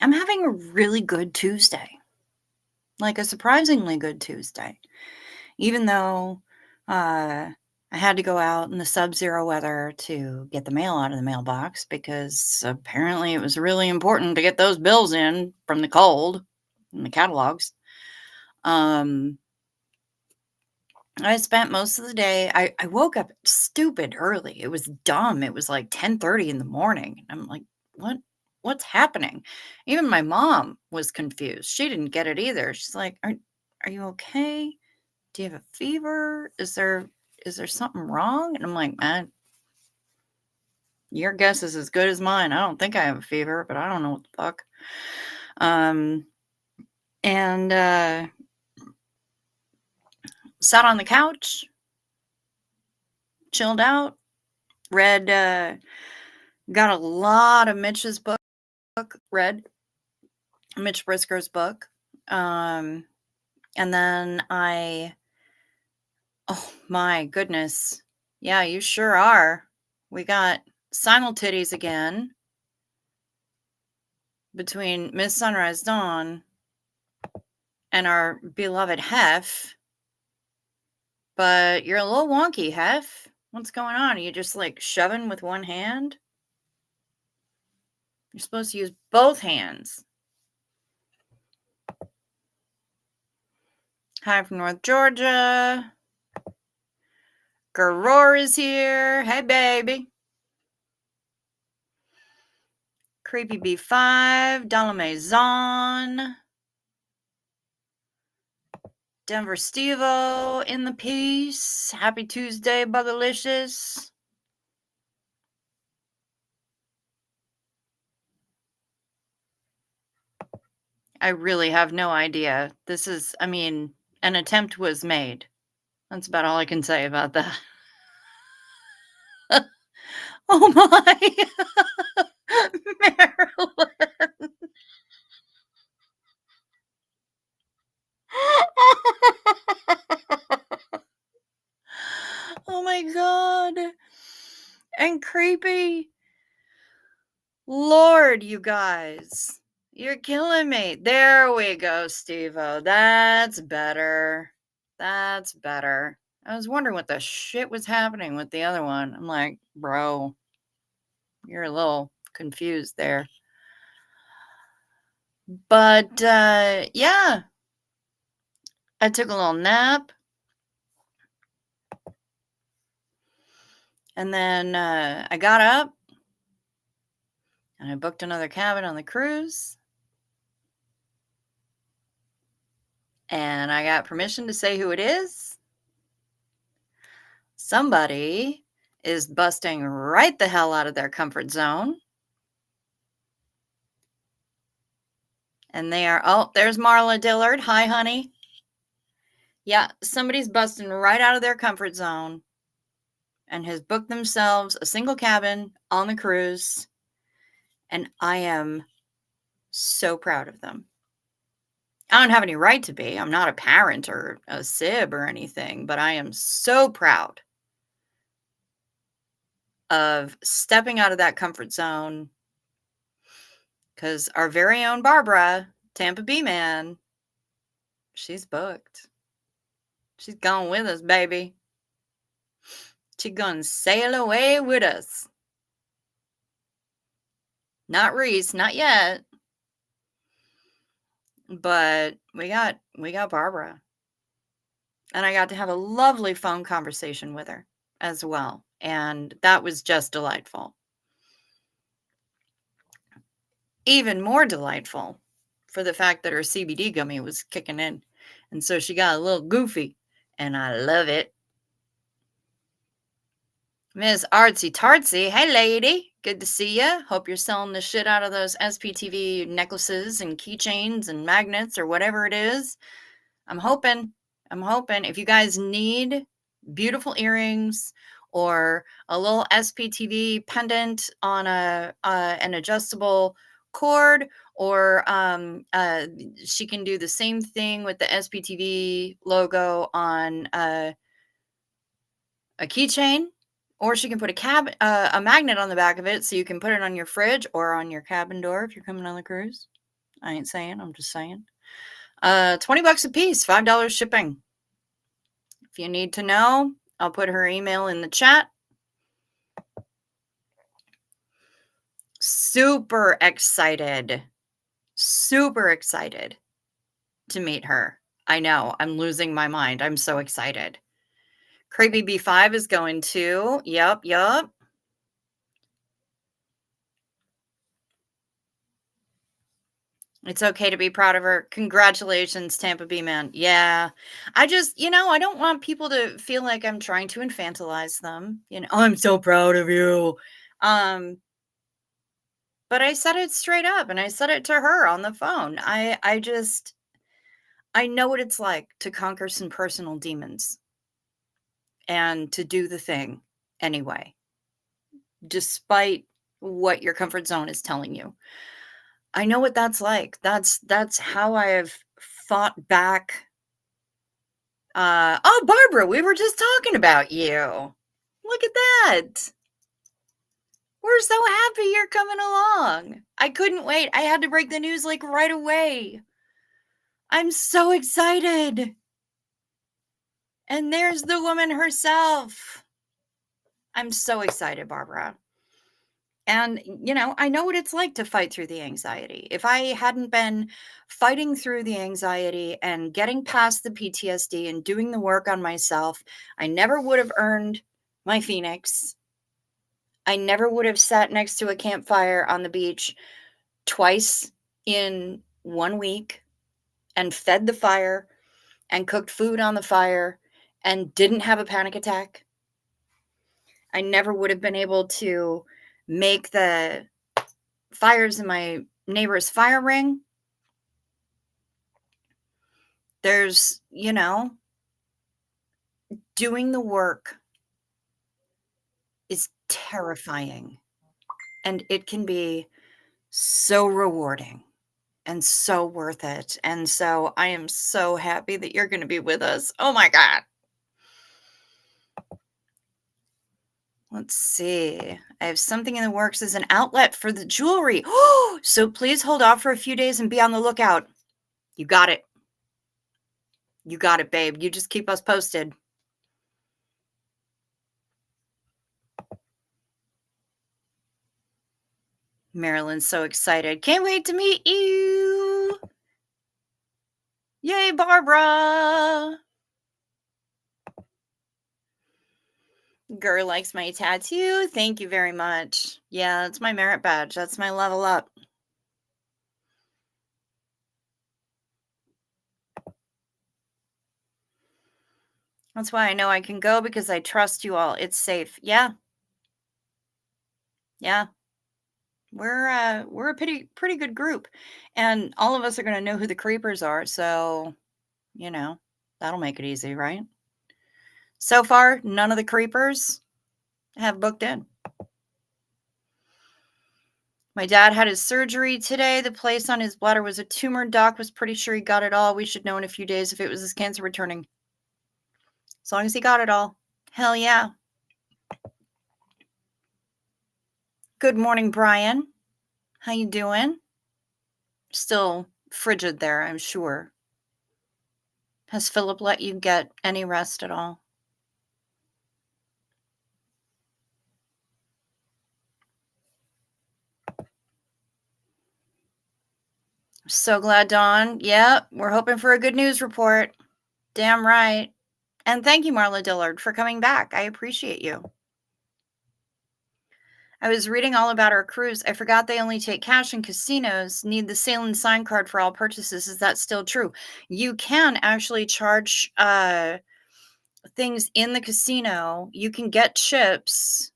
I'm having a really good Tuesday, like a surprisingly good Tuesday, even though I had to go out in the sub-zero weather to get the mail out of the mailbox because apparently it was really important to get those bills in from the cold in the catalogs. I spent most of the day. I woke up stupid early. It was dumb. It was like 10:30 in the morning. I'm like, what? What's happening? Even my mom was confused. She didn't get it either. She's like, are you okay? Do you have a fever? Is there something wrong? And I'm like, man, your guess is as good as mine. I don't think I have a fever, but I don't know what the fuck. Um, and sat on the couch, chilled out, read. Got a lot of Mitch's book. Read Mitch Brisker's book. And then oh my goodness. Yeah, you sure are. We got simultitties again between Miss Sunrise Dawn and our beloved Hef. But you're a little wonky, Hef. What's going on? Are you just like shoving with one hand? You're supposed to use both hands. Hi from North Georgia. Garor is here. Hey, baby. Creepy B5. Dalamaison. Denver Stevo in the piece. Happy Tuesday, Bugalicious. I really have no idea. An attempt was made. That's about all I can say about that. Oh my. Marilyn. Oh my god. And creepy. Lord, you guys. You're killing me. There we go, Steve-O. That's better. That's better. I was wondering what the shit was happening with the other one. I'm like, bro, you're a little confused there. But yeah, I took a little nap. And then I got up and I booked another cabin on the cruise. And I got permission to say who it is. Somebody is busting right the hell out of their comfort zone. And they are, oh, there's Marla Dillard. Hi, honey. Yeah, somebody's busting right out of their comfort zone and has booked themselves a single cabin on the cruise. And I am so proud of them. I don't have any right to be. I'm not a parent or a sib or anything, but I am so proud of stepping out of that comfort zone because our very own Barbara, Tampa Bay man, she's booked. She's gone with us, baby. She's gonna sail away with us. Not Reese, not yet. But we got Barbara. And I got to have a lovely phone conversation with her as well. And that was just delightful. Even more delightful for the fact that her CBD gummy was kicking in. And so she got a little goofy. And I love it. Miss Artsy Tartsy, hey lady, good to see ya. Hope you're selling the shit out of those SPTV necklaces and keychains and magnets or whatever it is. I'm hoping if you guys need beautiful earrings or a little SPTV pendant on an adjustable cord, or she can do the same thing with the SPTV logo on a keychain. Or she can put a magnet on the back of it so you can put it on your fridge or on your cabin door if you're coming on the cruise. I ain't saying, I'm just saying. 20 bucks a piece, $5 shipping. If you need to know, I'll put her email in the chat. Super excited. Super excited to meet her. I know, I'm losing my mind. I'm so excited. Creepy B5 is going too. Yup, yup. It's okay to be proud of her. Congratulations, Tampa B man. Yeah. I just, I don't want people to feel like I'm trying to infantilize them. "Oh, I'm so proud of you." Um, but I said it straight up and I said it to her on the phone. I know what it's like to conquer some personal demons and to do the thing anyway, despite what your comfort zone is telling you. I know what that's like. That's how I have fought back. Oh, Barbara, we were just talking about you. Look at that. We're so happy you're coming along. I couldn't wait. I had to break the news like right away. I'm so excited. And there's the woman herself. I'm so excited, Barbara. And, I know what it's like to fight through the anxiety. If I hadn't been fighting through the anxiety and getting past the PTSD and doing the work on myself, I never would have earned my Phoenix. I never would have sat next to a campfire on the beach twice in 1 week and fed the fire and cooked food on the fire and didn't have a panic attack. I never would have been able to make the fires in my neighbor's fire ring. There's, doing the work is terrifying, and it can be so rewarding and so worth it. And so I am so happy that you're going to be with us. Oh my God. Let's see. I have something in the works as an outlet for the jewelry. So please hold off for a few days and be on the lookout. You got it. You got it, babe. You just keep us posted. Marilyn's so excited. Can't wait to meet you. Yay, Barbara. Girl likes my tattoo. Thank you very much. Yeah, it's my merit badge. That's my level up. That's why I know I can go, because I trust you all. It's safe. Yeah. Yeah. We're a pretty good group. And all of us are going to know who the creepers are, so, that'll make it easy, right? So far, none of the creepers have booked in. My dad had his surgery today. The place on his bladder was a tumor. Doc was pretty sure he got it all. We should know in a few days if it was his cancer returning. As long as he got it all. Hell yeah. Good morning, Brian. How you doing? Still frigid there, I'm sure. Has Philip let you get any rest at all? So glad, Dawn. Yep, we're hoping for a good news report. Damn right. And thank you, Marla Dillard, for coming back. I appreciate you. I was reading all about our cruise. I forgot they only take cash in casinos. Need the sail and sign card for all purchases. Is that still true? You can actually charge things in the casino. You can get chips,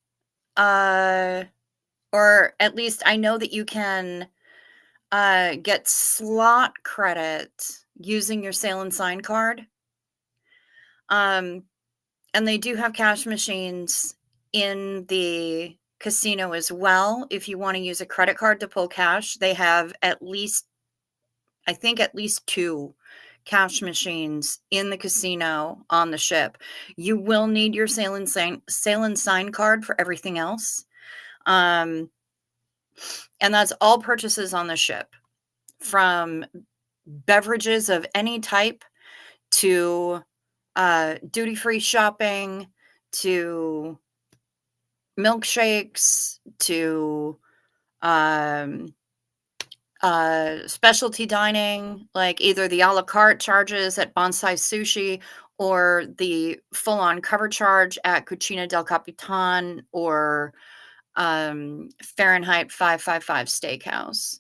or at least I know that you can get slot credit using your sail and sign card. And they do have cash machines in the casino as well. If you want to use a credit card to pull cash, they have at least 2 cash machines in the casino on the ship. You will need your sail and sign card for everything else. And that's all purchases on the ship. from beverages of any type to duty-free shopping to milkshakes to um, specialty dining, like either the a la carte charges at Bonsai Sushi or the full-on cover charge at Cucina del Capitan or Fahrenheit 555 Steakhouse.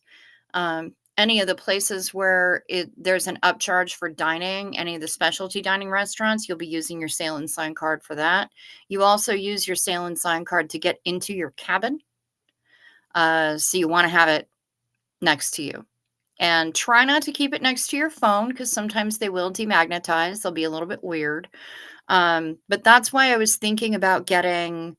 Any of the places where there's an upcharge for dining, any of the specialty dining restaurants, you'll be using your Sail and Sign card for that. You also use your Sail and Sign card to get into your cabin. So you want to have it next to you. And try not to keep it next to your phone because sometimes they will demagnetize. They'll be a little bit weird. But that's why I was thinking about getting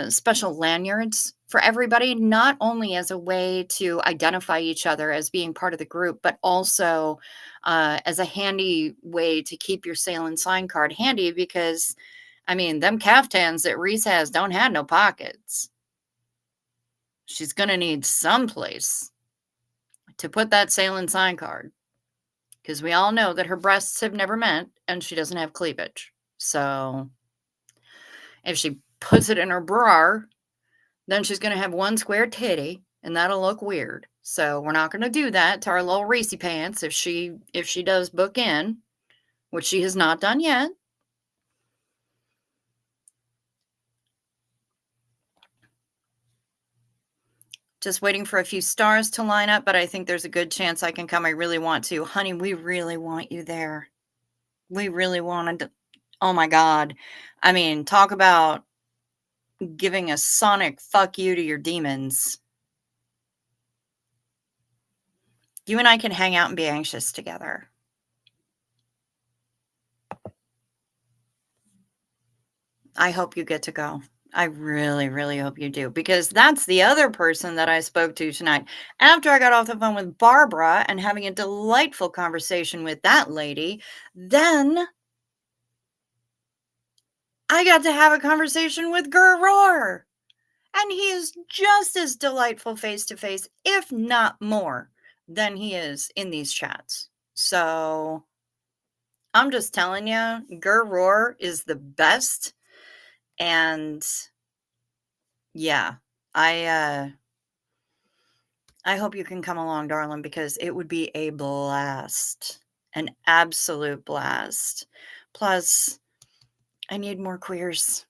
special lanyards for everybody, not only as a way to identify each other as being part of the group, but also as a handy way to keep your Sail and Sign card handy because, I mean, them caftans that Reese has don't have no pockets. She's going to need some place to put that Sail and Sign card because we all know that her breasts have never met and she doesn't have cleavage. So if she puts it in her bra, then she's going to have one square titty and that'll look weird. So we're not going to do that to our little Reese pants if she does book in, which she has not done yet. Just waiting for a few stars to line up, but I think there's a good chance I can come. I really want to. Honey, we really want you there. We really wanted to. Oh my God. I mean, talk about giving a sonic fuck you to your demons. You and I can hang out and be anxious together. I hope you get to go. I really, really hope you do because that's the other person that I spoke to tonight. After I got off the phone with Barbara and having a delightful conversation with that lady, then I got to have a conversation with Gurroar. And he is just as delightful face to face, if not more, than he is in these chats. So I'm just telling you, Gurroar is the best. And yeah, I hope you can come along, darling, because it would be a blast. An absolute blast. Plus, I need more queers.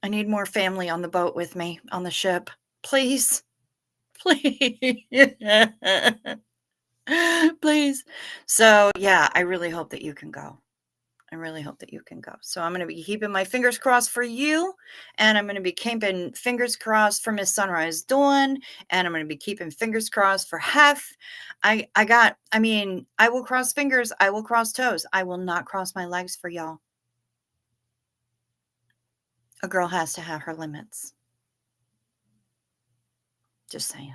I need more family on the boat with me on the ship. Please. Please. Please. So, yeah, I really hope that you can go. I really hope that you can go. So I'm going to be keeping my fingers crossed for you, and I'm going to be keeping fingers crossed for Miss Sunrise Dawn, and I'm going to be keeping fingers crossed for Hef. I mean, I will cross fingers, I will cross toes. I will not cross my legs for y'all. A girl has to have her limits. Just saying.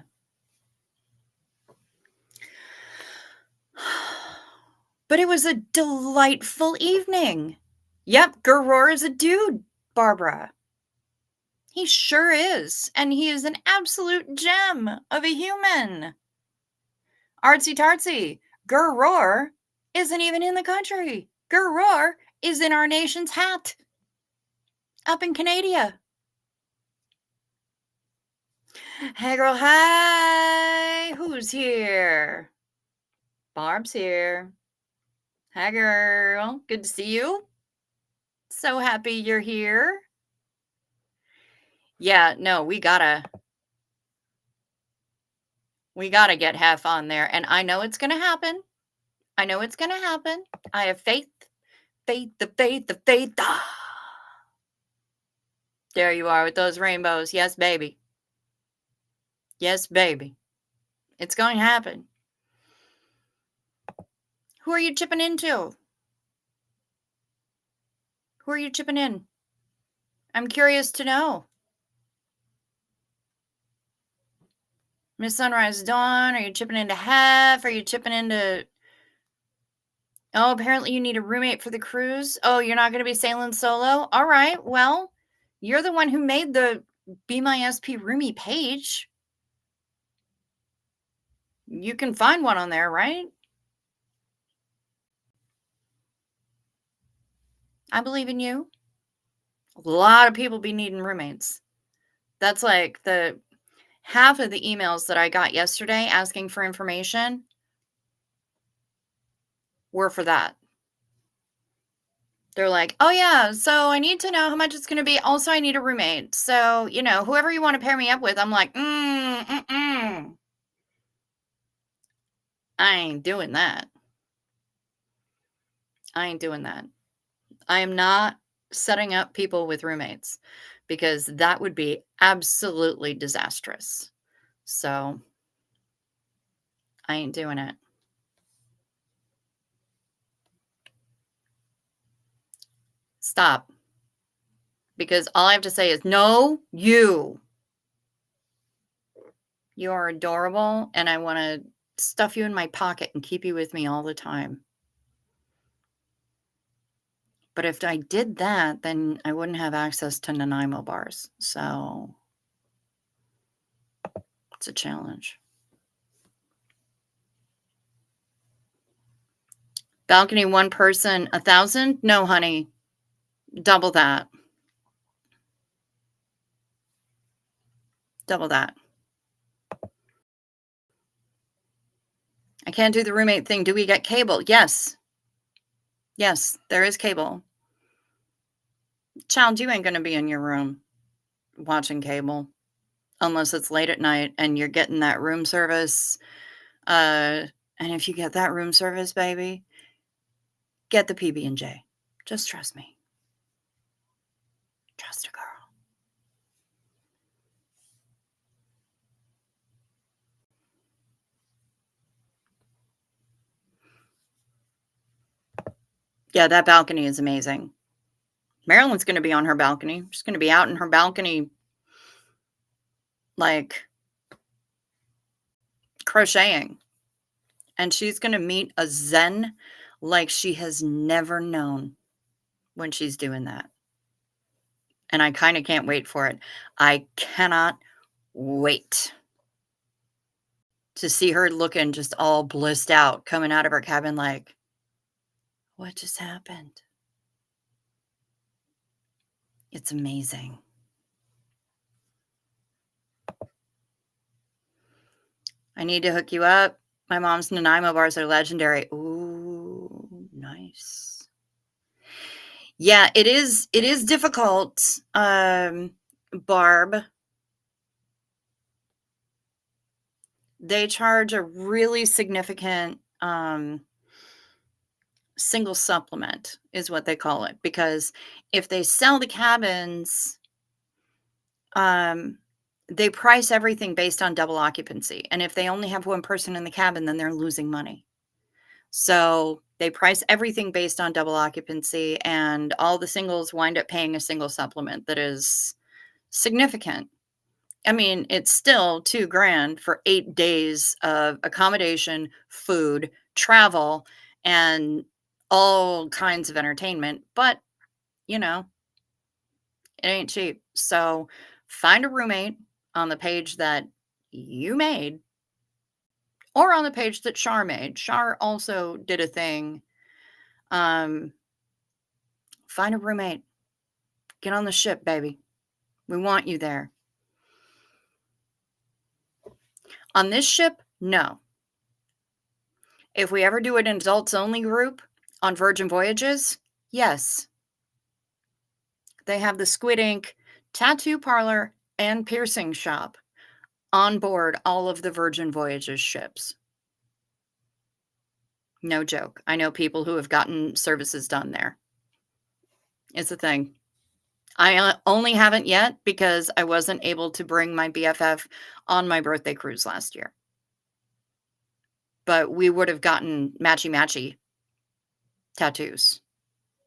But it was a delightful evening. Yep, Gurroar is a dude, Barbara. He sure is. And he is an absolute gem of a human. Artsy tartsy. Gurroar isn't even in the country. Gurroar is in our nation's hat. Up in Canada. Hey girl, hi. Who's here? Barb's here. Hi girl. Good to see you. So happy you're here. Yeah, no, we gotta get Hef on there. And I know it's gonna happen. I know it's gonna happen. I have faith. Faith, the faith, the faith. Ah. There you are with those rainbows. Yes, baby. Yes, baby. It's going to happen. Who are you chipping into? Who are you chipping in? I'm curious to know. Miss Sunrise Dawn, are you chipping into Hef? Are you chipping into... Oh, apparently you need a roommate for the cruise. Oh, you're not going to be sailing solo? All right, well, you're the one who made the Be My SP roomie page. You can find one on there, right? I believe in you. A lot of people be needing roommates. That's like the half of the emails that I got yesterday asking for information were for that. They're like, "Oh, yeah, so I need to know how much it's gonna be. Also, I need a roommate. So, whoever you wanna pair me up with." I'm like, mm-mm. I ain't doing that. I ain't doing that. I am not setting up people with roommates because that would be absolutely disastrous. So, I ain't doing it. Stop, because all I have to say is, "No, you. You are adorable, and I wanna stuff you in my pocket and keep you with me all the time." But if I did that, then I wouldn't have access to Nanaimo bars, so it's a challenge. Balcony, 1 person, 1,000? No, honey, double that, double that. I can't do the roommate thing. Do we get cable? Yes. Yes, there is cable. Child, you ain't gonna be in your room watching cable unless it's late at night and you're getting that room service, and if you get that room service, baby, get the PB&J. Just trust me. Trust a girl. Yeah, that balcony is amazing. Marilyn's gonna be on her balcony. She's gonna be out in her balcony, like, crocheting, and she's gonna meet a zen like she has never known when she's doing that, and I kinda can't wait for it. I cannot wait to see her looking just all blissed out, coming out of her cabin like, "What just happened?" It's amazing. I need to hook you up. My mom's Nanaimo bars are legendary. Ooh, nice. Yeah, it is difficult, Barb. They charge a really significant, single supplement is what they call it, because if they sell the cabins, um, they price everything based on double occupancy, and if they only have 1 person in the cabin, then they're losing money. So, they price everything based on double occupancy, and all the singles wind up paying a single supplement that is significant. I mean, it's still 2 grand for 8 days of accommodation, food, travel, and all kinds of entertainment, but, you know, it ain't cheap. So, find a roommate on the page that you made or on the page that Shar made. Shar also did a thing. Um, find a roommate. Get on the ship, baby. We want you there. On this ship, no. If we ever do an adults only group on Virgin Voyages, yes. They have the Squid Ink tattoo parlor and piercing shop on board all of the Virgin Voyages ships. No joke. I know people who have gotten services done there. It's a thing. I only haven't yet because I wasn't able to bring my BFF on my birthday cruise last year. But we would have gotten matchy matchy tattoos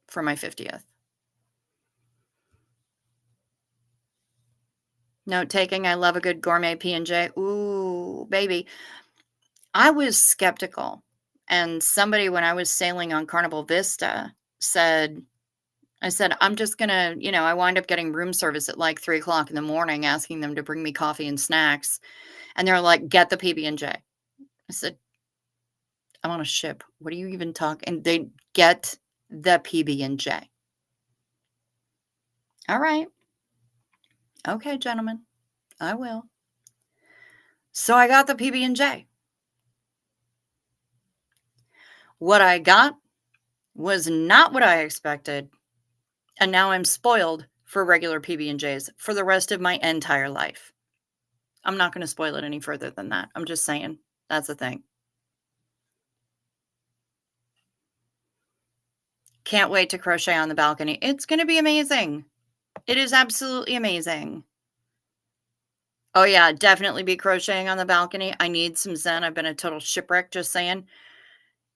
for my 50th. Note taking, I love a good gourmet P&J. Ooh, baby. I was skeptical, and somebody when I was sailing on Carnival Vista said I said, "I'm just gonna" I wind up getting room service at, like, 3 o'clock in the morning, asking them to bring me coffee and snacks, and they're like, "Get the PB&J." I said, "I'm on a ship. What are you even talking?" And they get the PB&J. All right. Okay, gentlemen. I will. So I got the PB&J. What I got was not what I expected, and now I'm spoiled for regular PB&Js for the rest of my entire life. I'm not gonna spoil it any further than that. I'm just saying. That's the thing. Can't wait to crochet on the balcony. It's gonna be amazing. It is absolutely amazing. Oh, yeah, definitely be crocheting on the balcony. I need some zen. I've been a total shipwreck, just saying.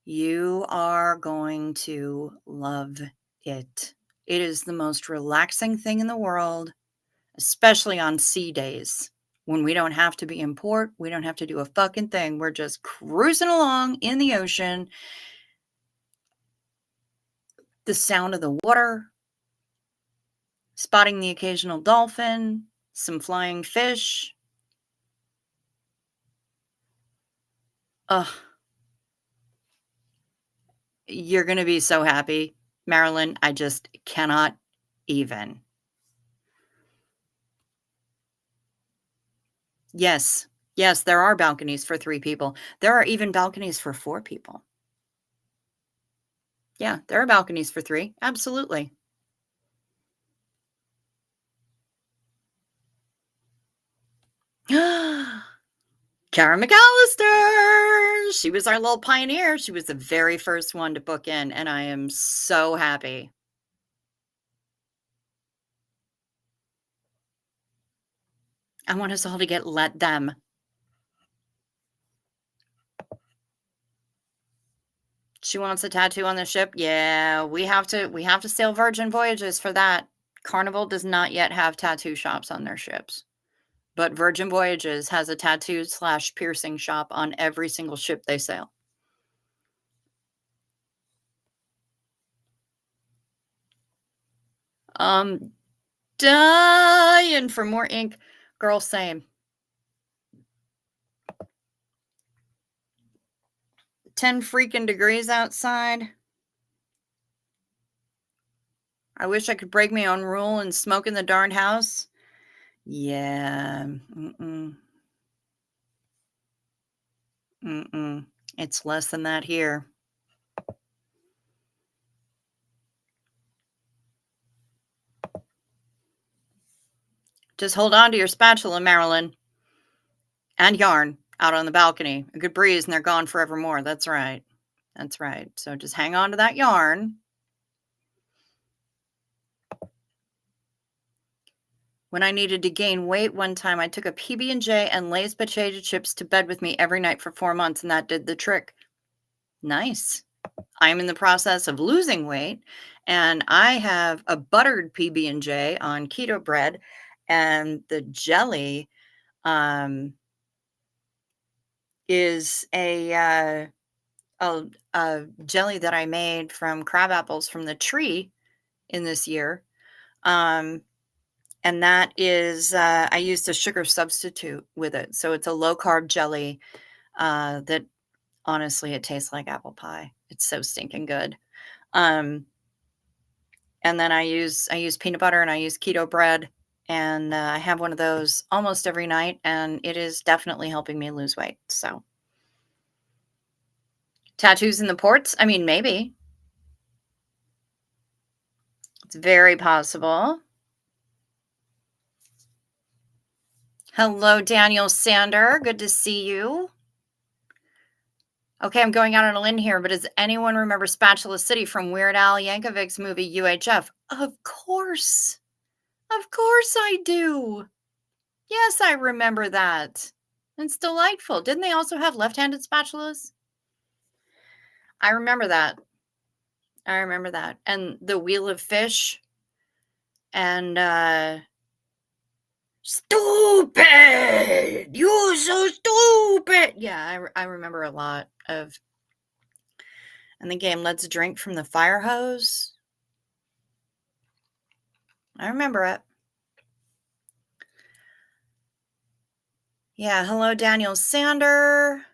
You are going to love it. It is the most relaxing thing in the world, especially on sea days when we don't have to be in port. We don't have to do a fucking thing. We're just cruising along in the ocean. The sound of the water, spotting the occasional dolphin, some flying fish. Ugh, you're going to be so happy, Marilyn. I just cannot even. Yes. Yes, there are balconies for 3 people. There are even balconies for 4 people. Yeah, there are balconies for 3. Absolutely. Kara McAllister! She was our little pioneer. She was the very first one to book in, and I am so happy. I want us all to get let them. She wants a tattoo on the ship? Yeah, we have to sail Virgin Voyages for that. Carnival does not yet have tattoo shops on their ships, but Virgin Voyages has a tattoo/piercing shop on every single ship they sail. Um, dying for more ink. Girl, same. 10 freaking degrees outside. I wish I could break my own rule and smoke in the darned house. Yeah. Mm-mm. Mm-mm. It's less than that here. Just hold on to your spatula, Marilyn, and yarn out on the balcony. A good breeze and they're gone forevermore. That's right. That's right. So just hang on to that yarn. When I needed to gain weight one time, I took a PB&J and Lay's potato chips to bed with me every night for 4 months, and that did the trick. Nice. I'm in the process of losing weight, and I have a buttered PB&J on keto bread, and the jelly, um, is a jelly that I made from crab apples from the tree in this year, um, and that is, I used a sugar substitute with it, so it's a low-carb jelly, that honestly, it tastes like apple pie. It's so stinking good. Um, and then I use peanut butter and I use keto bread, and, I have one of those almost every night, and it is definitely helping me lose weight, so tattoos in the ports? I mean, maybe. It's very possible. Hello, Daniel Sander, good to see you. Okay, I'm going out on a limb here, but does anyone remember Spatula City from Weird Al Yankovic's movie UHF? Of course. Of course I do. Yes, I remember that. It's delightful. Didn't they also have left-handed spatulas? I remember that. I remember that. And the Wheel of Fish and stupid. You're so stupid. Yeah, I remember a lot of and the game Let's Drink from the Fire Hose. I remember it. Yeah, hello Daniel Sander.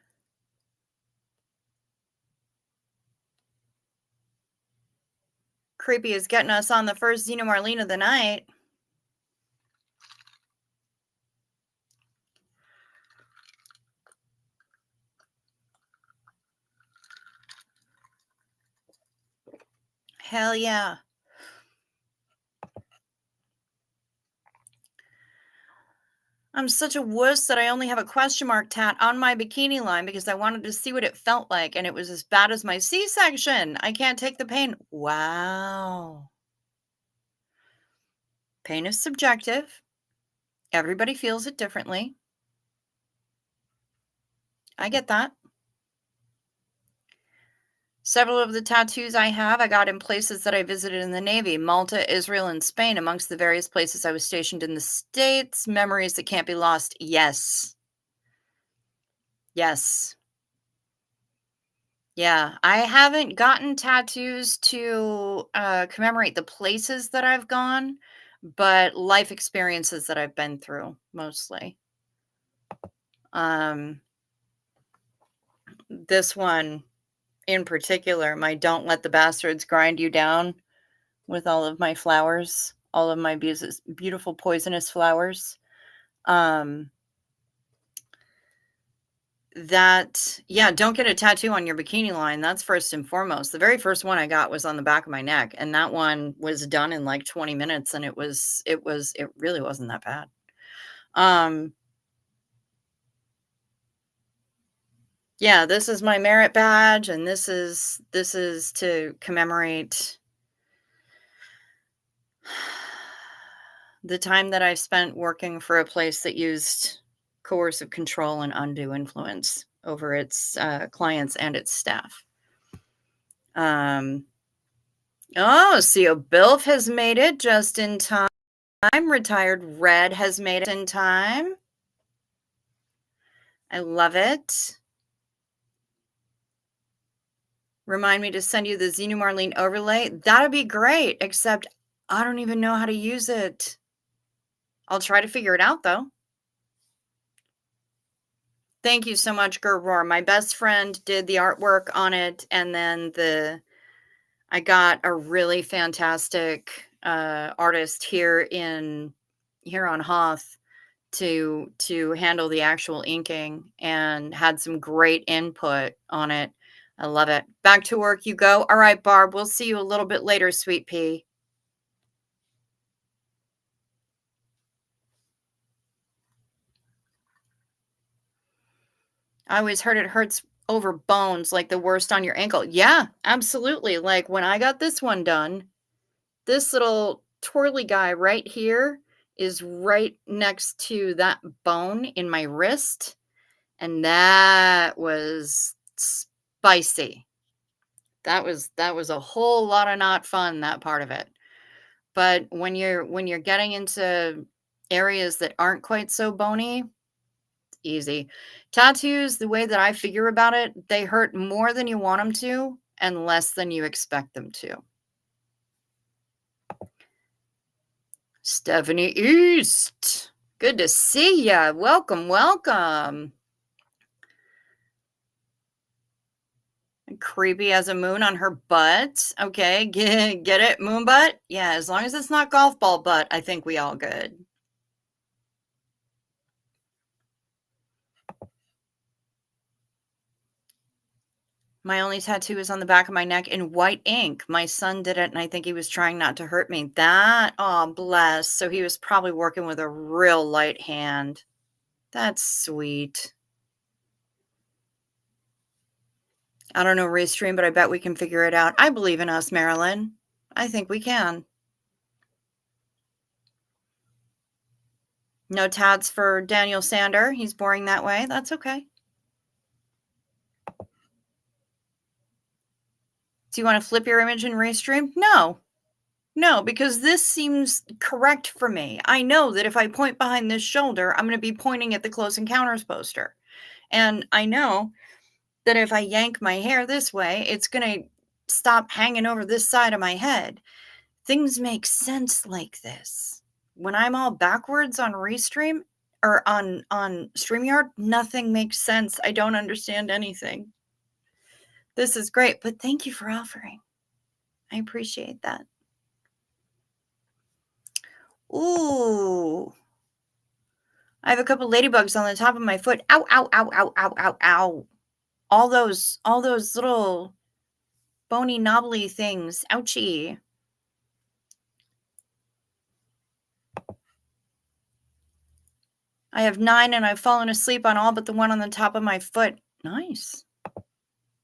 creepy as getting us on the first Xena Marlene of the night. Hell yeah. I'm such a wuss that I only have a question mark tat on my bikini line because I wanted to see what it felt like, and it was as bad as my C-section. I can't take the pain. Wow. Pain is subjective. Everybody feels it differently. I get that. Several of the tattoos I have, I got in places that I visited in the Navy, Malta, Israel, and Spain, amongst the various places I was stationed in the States. Memories that can't be lost. Yes. Yes. Yeah. I haven't gotten tattoos to commemorate the places that I've gone, but life experiences that I've been through mostly. Um, this one in particular, my Don't Let the Bastards Grind You Down with all of my flowers, all of my beautiful poisonous flowers. Um, that yeah, don't get a tattoo on your bikini line. That's first and foremost. The very first one I got was on the back of my neck, and that one was done in like 20 minutes, and it really wasn't that bad. Um, yeah, this is my merit badge, and this is to commemorate the time that I've spent working for a place that used coercive control and undue influence over its clients and its staff. Um, oh, Seal Bilf has made it just in time. Retired Red has made it in time. I love it. Remind me to send you the Xenu Marlene overlay. That'd be great, except I don't even know how to use it. I'll try to figure it out though. Thank you so much, Gerroar. My best friend did the artwork on it, and then I got a really fantastic artist here on Hoth to handle the actual inking and had some great input on it. I love it. Back to work you go. All right, Barb, we'll see you a little bit later, sweet pea. I always heard it hurts over bones, like the worst on your ankle. Yeah, absolutely. Like when I got this one done, this little twirly guy right here is right next to that bone in my wrist, and that was spicy. That was a whole lot of not fun, that part of it. But when you're getting into areas that aren't quite so bony, easy. Tattoos, the way that I figure about it, they hurt more than you want them to and less than you expect them to. Stephanie East. Good to see ya. Welcome, welcome. Creepy as a moon on her butt. Okay, get it? Moon butt? Yeah, as long as it's not golf ball butt, I think we all good. My only tattoo is on the back of my neck in white ink. My son did it, and I think he was trying not to hurt me. Oh, bless. So he was probably working with a real light hand. That's sweet. I don't know Restream, but I bet we can figure it out. I believe in us, Marilyn. I think we can. No tats for Daniel Sander. He's boring that way. That's okay. Do you want to flip your image in Restream? No. No, because this seems correct for me. I know that if I point behind this shoulder, I'm going to be pointing at the Close Encounters poster. And I know that if I yank my hair this way, it's going to stop hanging over this side of my head. Things make sense like this. When I'm all backwards on Restream or on StreamYard, nothing makes sense. I don't understand anything. This is great, but thank you for offering. I appreciate that. Ooh. I have a couple ladybugs on the top of my foot. Ow, ow, ow, ow, ow, ow, ow. All those little bony knobbly things. Ouchie. I have 9 and I've fallen asleep on all but the one on the top of my foot. Nice.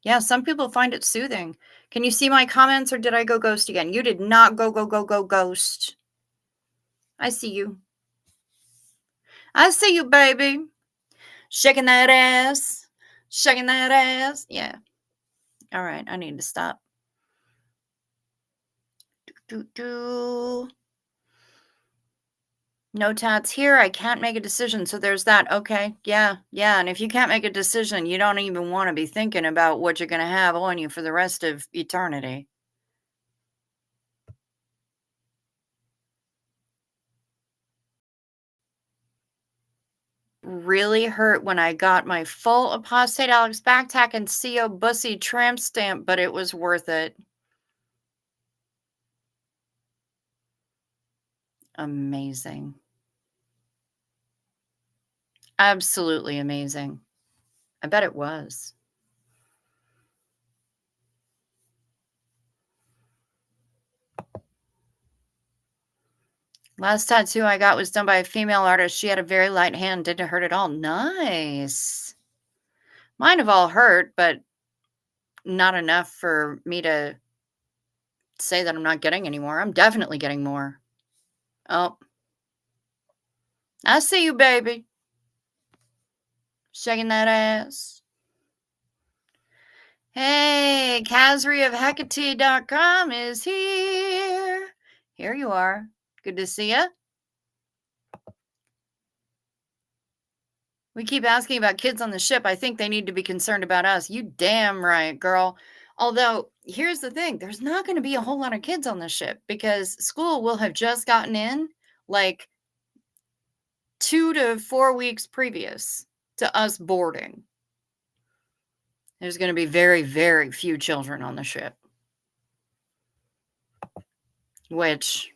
Yeah, some people find it soothing. Can you see my comments or did I go ghost again? You did not go ghost. I see you. I see you, baby. Shaking that ass. Shaking that ass. Yeah. All right. I need to stop. Do. No tats here. I can't make a decision. So there's that. Okay. Yeah. Yeah. And if you can't make a decision, you don't even want to be thinking about what you're going to have on you for the rest of eternity. Really hurt when I got my full apostate Alex backtack and CO Bussy tramp stamp, but it was worth it. Amazing. Absolutely amazing. I bet it was. Last tattoo I got was done by a female artist. She had a very light hand, didn't hurt at all. Nice. Mine have all hurt, but not enough for me to say that I'm not getting any more. I'm definitely getting more. Oh, I see you, baby. Shaking that ass. Hey, Kazri of Hecate.com is here. Here you are. Good to see you. We keep asking about kids on the ship. I think they need to be concerned about us. You damn right, girl. Although, here's the thing, there's not going to be a whole lot of kids on the ship because school will have just gotten in like 2 to 4 weeks previous to us boarding. There's going to be very, very few children on the ship. Which,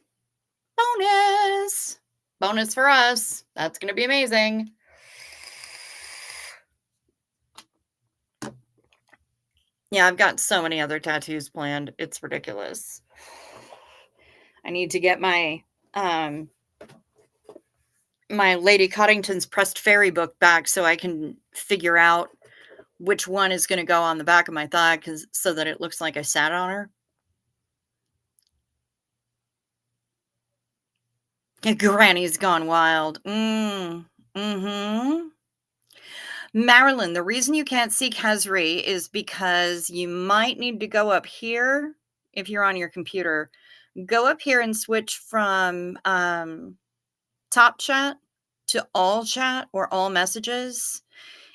bonus! Bonus for us. That's going to be amazing. Yeah, I've got so many other tattoos planned. It's ridiculous. I need to get my my Lady Coddington's Pressed Fairy book back so I can figure out which one is going to go on the back of my thigh so that it looks like I sat on her. Granny's gone wild. Mm-hmm. Marilyn, the reason you can't see Kazri is because you might need to go up here if you're on your computer. Go up here and switch from top chat to all chat or all messages.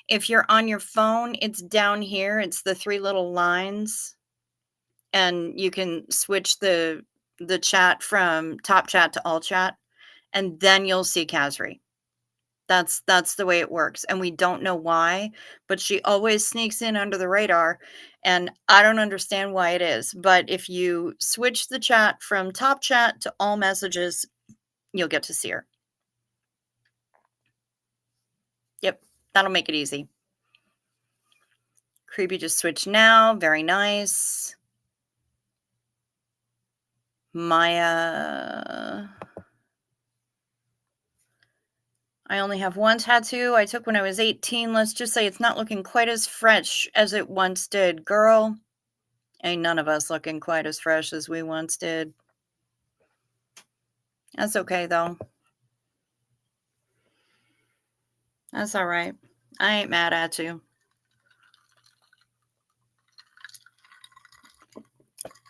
If you're on your phone, it's down here. It's the 3 little lines. And you can switch the chat from top chat to all chat. And then you'll see Kazri. That's the way it works. And we don't know why, but she always sneaks in under the radar. And I don't understand why it is. But if you switch the chat from top chat to all messages, you'll get to see her. Yep, that'll make it easy. Creepy just switched now. Very nice. Maya. I only have one tattoo I took when I was 18. Let's just say it's not looking quite as fresh as it once did. Girl, ain't none of us looking quite as fresh as we once did. That's okay, though. That's all right. I ain't mad at you.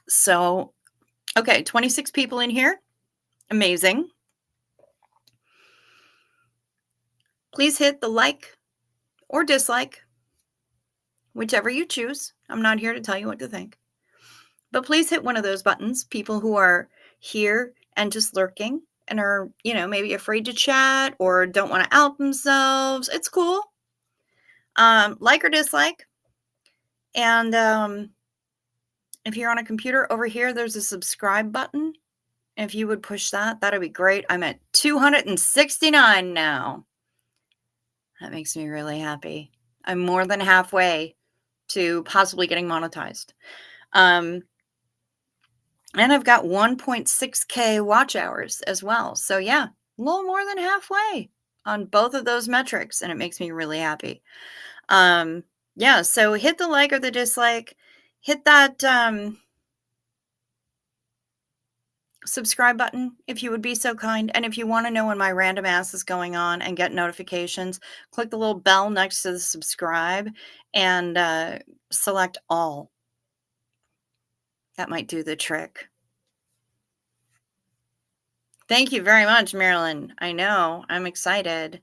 So, okay, 26 people in here. Amazing. Please hit the like or dislike, whichever you choose. I'm not here to tell you what to think. But please hit one of those buttons. People who are here and just lurking and are, maybe afraid to chat or don't want to out themselves. It's cool. Like or dislike. And if you're on a computer over here, there's a subscribe button. If you would push that, that'd be great. I'm at 269 now. That makes me really happy. I'm more than halfway to possibly getting monetized. And I've got 1.6K watch hours as well. So yeah, a little more than halfway on both of those metrics, and it makes me really happy. Yeah, so hit the like or the dislike, hit that subscribe button if you would be so kind. And if you want to know when my random ass is going on and get notifications, click the little bell next to the subscribe and select all. That might do the trick. Thank you very much, Marilyn. I know, I'm excited.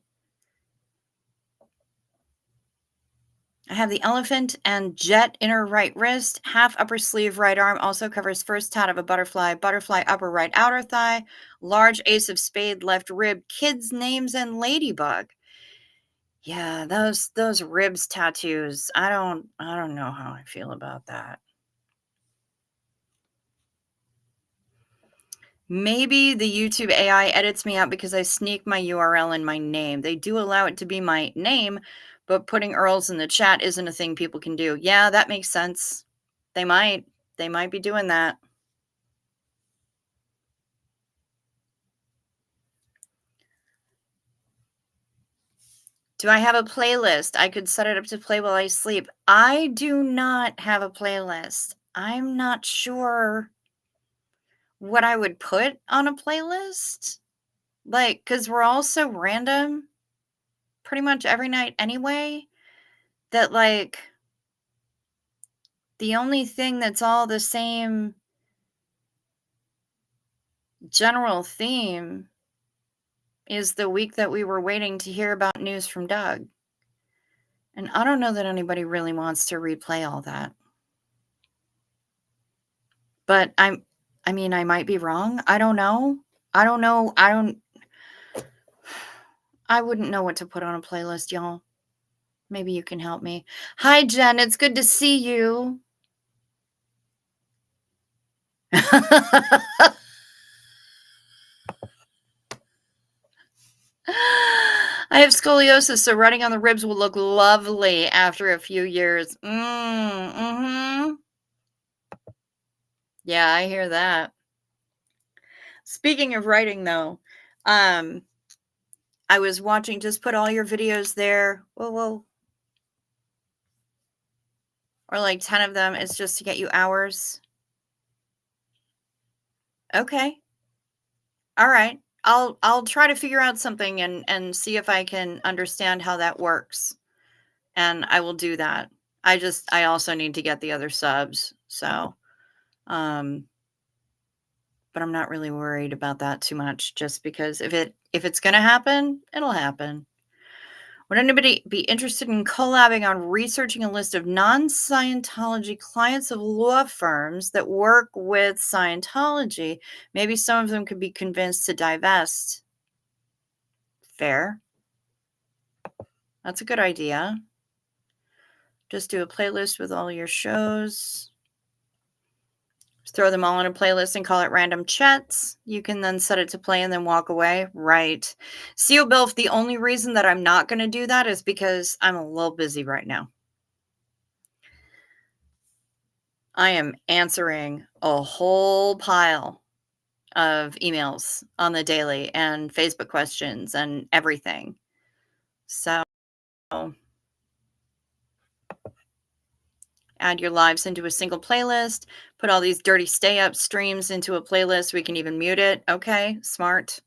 I have the elephant and jet inner right wrist, half upper sleeve right arm, also covers first tat of a butterfly, butterfly upper right outer thigh, large ace of spade left rib, kids' names, and ladybug. Yeah, those ribs tattoos. I don't know how I feel about that. Maybe the YouTube AI edits me out because I sneak my URL in my name. They do allow it to be my name, but putting URLs in the chat isn't a thing people can do. Yeah, that makes sense. They might be doing that. Do I have a playlist? I could set it up to play while I sleep. I do not have a playlist. I'm not sure what I would put on a playlist. Like, because we're all so random pretty much every night anyway, that like the only thing that's all the same general theme is the week that we were waiting to hear about news from Doug. And I don't know that anybody really wants to replay all that. But I mean, I might be wrong. I don't know. I wouldn't know what to put on a playlist, y'all. Maybe you can help me. Hi, Jen. It's good to see you. I have scoliosis, so running on the ribs will look lovely after a few years. Mm-hmm. Yeah, I hear that. Speaking of writing, though, I was watching, just put all your videos there. Whoa. Or like 10 of them. It's just to get you hours. Okay. All right. I'll try to figure out something and see if I can understand how that works. And I will do that. I also need to get the other subs. So, but I'm not really worried about that too much, just because if it's going to happen, it'll happen. Would anybody be interested in collabing on researching a list of non-Scientology clients of law firms that work with Scientology? Maybe some of them could be convinced to divest. Fair. That's a good idea. Just do a playlist with all your shows. Just throw them all in a playlist and call it random chats. You can then set it to play and then walk away. Right. CO Bilf, the only reason that I'm not going to do that is because I'm a little busy right now. I am answering a whole pile of emails on the daily and Facebook questions and everything. So add your lives into a single playlist, put all these dirty stay up streams into a playlist. We can even mute it. Okay, smart.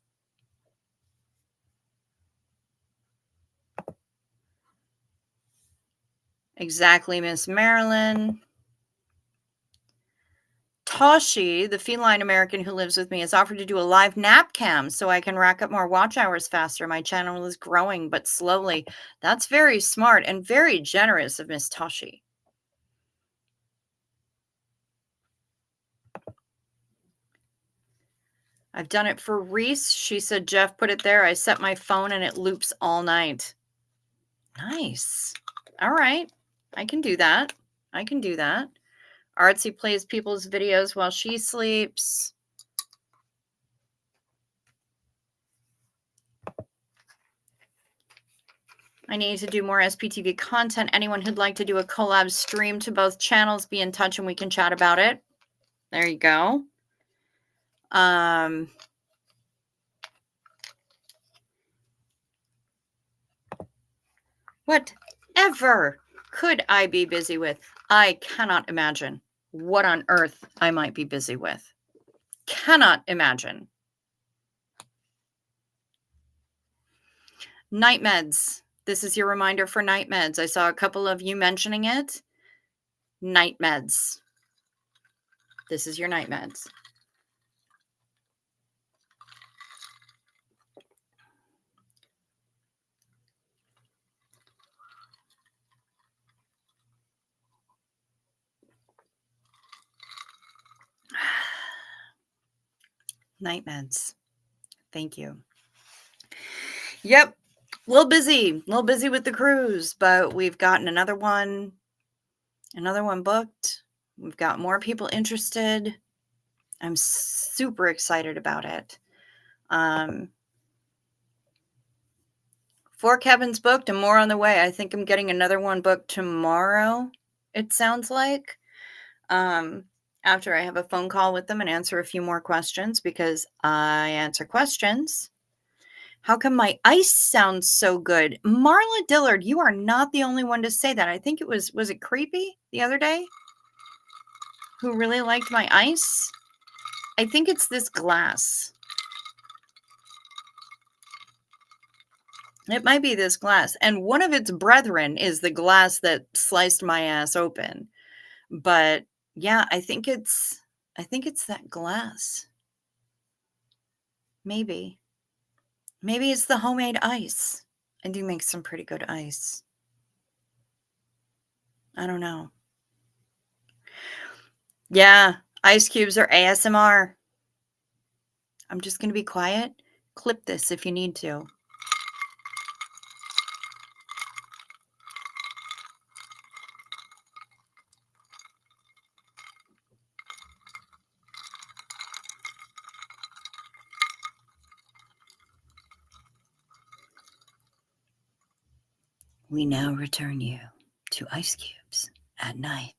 Exactly, Miss Marilyn. Toshi, the feline American who lives with me, has offered to do a live nap cam so I can rack up more watch hours faster. My channel is growing, but slowly. That's very smart and very generous of Miss Toshi. I've done it for Reese. She said, Jeff, put it there. I set my phone and it loops all night. Nice. All right. I can do that. Artsy plays people's videos while she sleeps. I need to do more SPTV content. Anyone who'd like to do a collab stream to both channels, be in touch and we can chat about it. There you go. Whatever could I be busy with? I cannot imagine what on earth I might be busy with. Cannot imagine. Night meds. This is your reminder for night meds. I saw a couple of you mentioning it. Night meds. This is your night meds. Night meds. Thank you. Yep. A little busy with the cruise, but we've gotten another one booked. We've got more people interested. I'm super excited about it. 4 cabins booked and more on the way. I think I'm getting another one booked tomorrow, it sounds like. After I have a phone call with them and answer a few more questions, because I answer questions. How come my ice sounds so good? Marla Dillard, you are not the only one to say that. I think it was it Creepy the other day who really liked my ice? I think it's this glass. It might be this glass. And one of its brethren is the glass that sliced my ass open. But yeah, I think it's that glass. Maybe. Maybe it's the homemade ice. I do make some pretty good ice. I don't know. Yeah, ice cubes are ASMR. I'm just going to be quiet. Clip this if you need to. We now return you to ice cubes at night.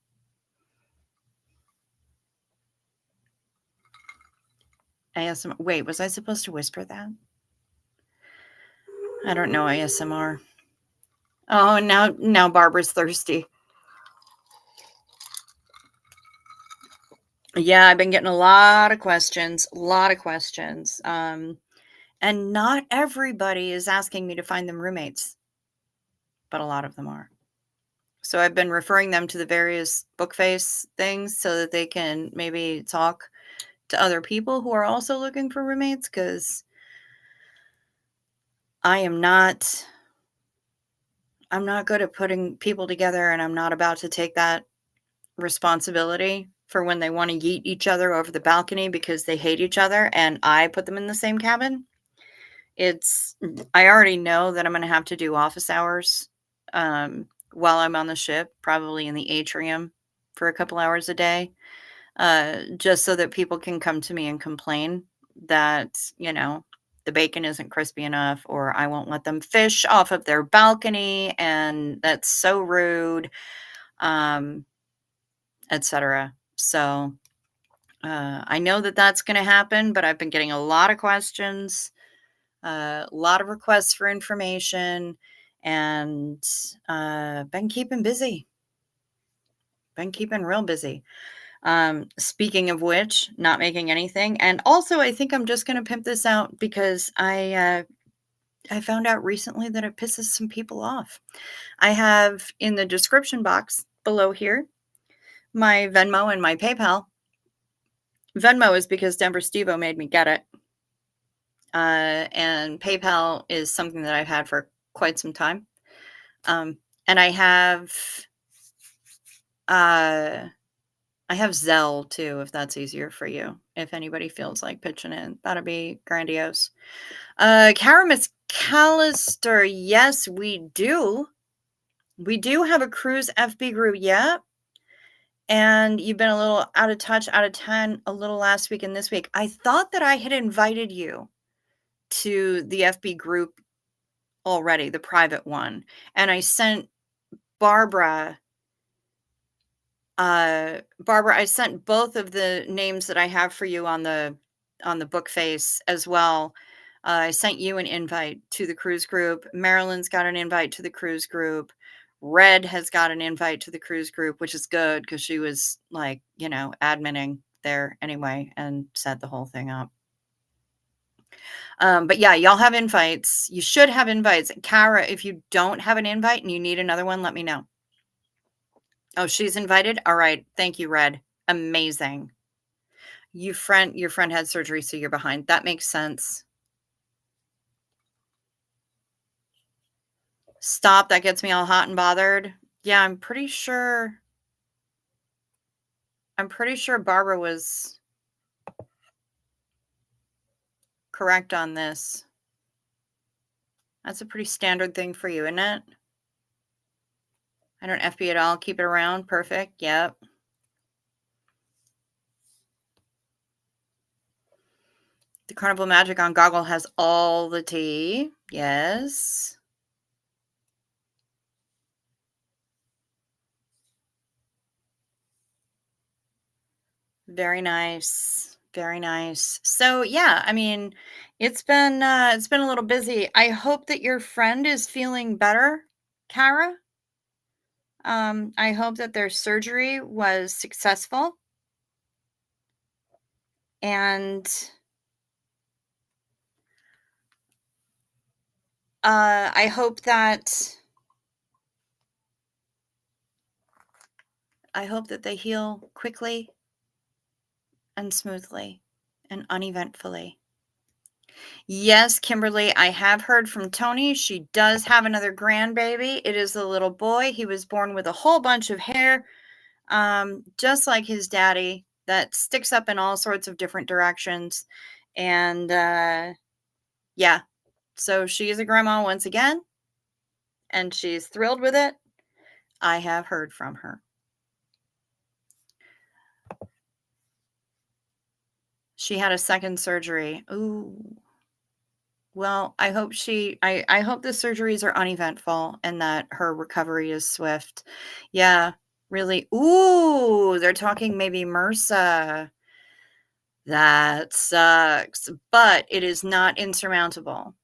ASMR. Wait, was I supposed to whisper that? I don't know ASMR. Oh, now Barbara's thirsty. Yeah, I've been getting a lot of questions. And not everybody is asking me to find them roommates, but a lot of them are. So I've been referring them to the various Bookface things so that they can maybe talk to other people who are also looking for roommates, because I'm not good at putting people together, and I'm not about to take that responsibility for when they want to yeet each other over the balcony because they hate each other and I put them in the same cabin. I already know that I'm going to have to do office hours while I'm on the ship, probably in the atrium for a couple hours a day, just so that people can come to me and complain that, the bacon isn't crispy enough, or I won't let them fish off of their balcony, and that's so rude, etc. So I know that that's going to happen, but I've been getting a lot of questions, a lot of requests for information, and been keeping busy. Been keeping real busy. Speaking of which, not making anything. And also, I think I'm just going to pimp this out because I found out recently that it pisses some people off. I have in the description box below here my Venmo and my PayPal. Venmo is because Denver Stevo made me get it. And PayPal is something that I've had for quite some time. And I have Zelle too, if that's easier for you. If anybody feels like pitching in, that'd be grandiose. Kara McAllister, yes, we do. We do have a cruise FB group, yeah. And you've been a little out of touch, out of 10, a little last week and this week. I thought that I had invited you to the FB group already, the private one, and I sent Barbara Barbara, I sent both of the names that I have for you on the book face as well. I sent you an invite to the cruise group. Marilyn's got an invite to the cruise group. Red has got an invite to the cruise group, which is good because she was like, adminning there anyway and set the whole thing up. But yeah, y'all have invites. You should have invites. Kara, if you don't have an invite and you need another one, let me know. Oh, she's invited? All right. Thank you, Red. Amazing. Your friend had surgery, so you're behind. That makes sense. Stop, that gets me all hot and bothered. Yeah, I'm pretty sure Barbara was correct on this. That's a pretty standard thing for you, isn't it? I don't FB at all. Keep it around. Perfect. Yep. The Carnival Magic on Goggle has all the tea. Yes. Very nice. Very nice. So, yeah, I mean, it's been a little busy. I hope that your friend is feeling better, Kara. I hope that their surgery was successful, and I hope that they heal quickly and smoothly and uneventfully. Yes, Kimberly, I have heard from Tony. She does have another grandbaby. It is a little boy. He was born with a whole bunch of hair, just like his daddy, that sticks up in all sorts of different directions. And yeah, so she is a grandma once again, and she's thrilled with it. I have heard from her. She had a second surgery. Ooh. Well, I hope the surgeries are uneventful and that her recovery is swift. Yeah, really. Ooh, they're talking maybe MRSA. That sucks, but it is not insurmountable.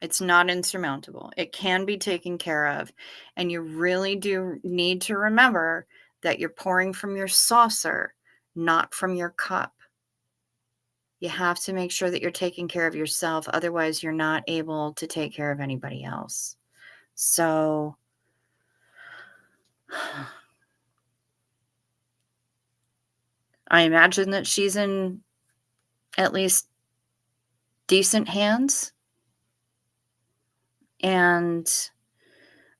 It's not insurmountable. It can be taken care of. And you really do need to remember that you're pouring from your saucer, not from your cup. You have to make sure that you're taking care of yourself. Otherwise, you're not able to take care of anybody else. So, I imagine that she's in at least decent hands. And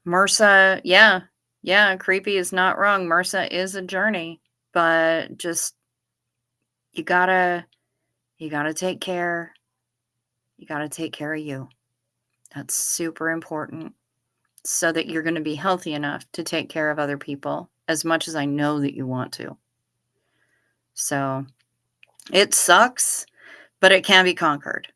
MRSA, yeah, creepy is not wrong. MRSA is a journey, but just you gotta take care. You gotta take care of you. That's super important so that you're going to be healthy enough to take care of other people as much as I know that you want to. So it sucks, but it can be conquered.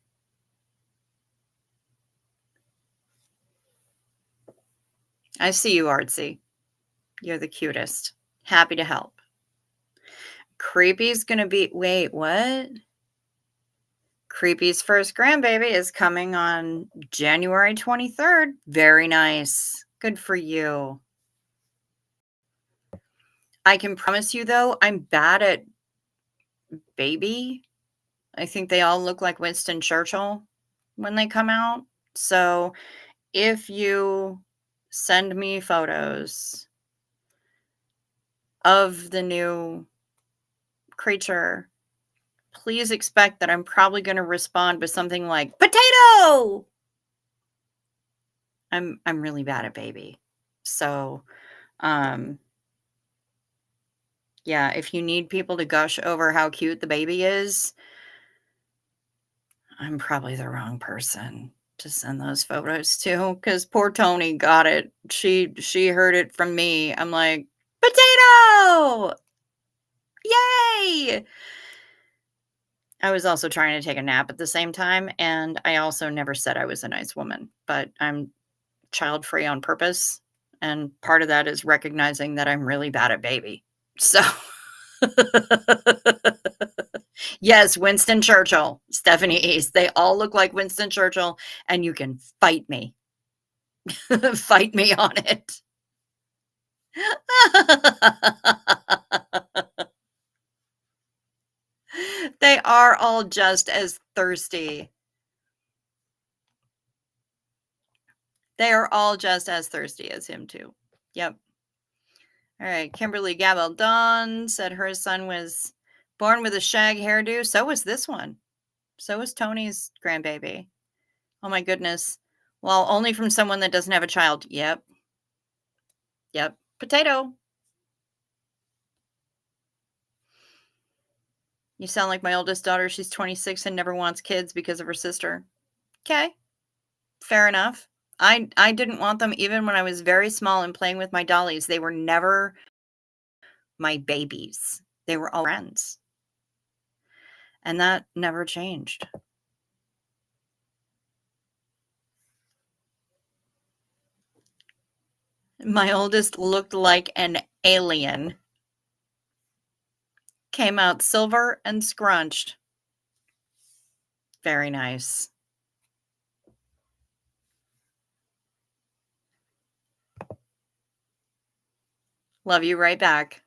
I see you, Artsy. You're the cutest. Happy to help. Creepy's gonna be, wait, what? Creepy's first grandbaby is coming on January 23rd. Very nice. Good for you. I can promise you, though, I'm bad at baby. I think they all look like Winston Churchill when they come out. So if you send me photos of the new creature, please expect that I'm probably going to respond with something like potato. I'm really bad at baby. So, yeah, if you need people to gush over how cute the baby is, I'm probably the wrong person to send those photos to, because poor Tony got it. She heard it from me. I'm like, potato! Yay! I was also trying to take a nap at the same time, and I also never said I was a nice woman, but I'm child free on purpose, and part of that is recognizing that I'm really bad at baby. So yes, Winston Churchill, Stephanie East, they all look like Winston Churchill, and you can fight me. Fight me on it. They are all just as thirsty. They are all just as thirsty as him too. Yep. All right. Kimberly Gabaldon said her son was born with a shag hairdo. So was this one. So was Tony's grandbaby. Oh my goodness. Well, only from someone that doesn't have a child. Yep. Yep. Potato. You sound like my oldest daughter. She's 26 and never wants kids because of her sister. Okay. Fair enough. I didn't want them even when I was very small and playing with my dollies. They were never my babies. They were all friends. And that never changed. My oldest looked like an alien. Came out silver and scrunched. Very nice. Love you right back.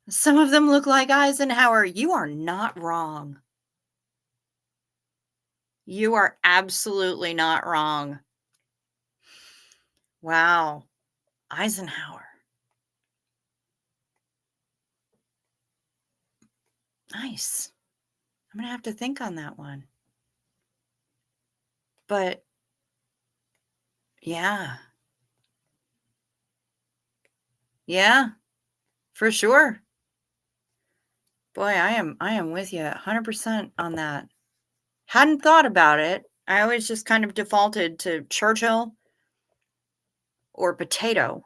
Some of them look like Eisenhower. You are not wrong. You are absolutely not wrong. Wow. Eisenhower. Nice. I'm going to have to think on that one. But yeah. Yeah, for sure. Boy, I am with you 100% on that. Hadn't thought about it. I always just kind of defaulted to Churchill or potato.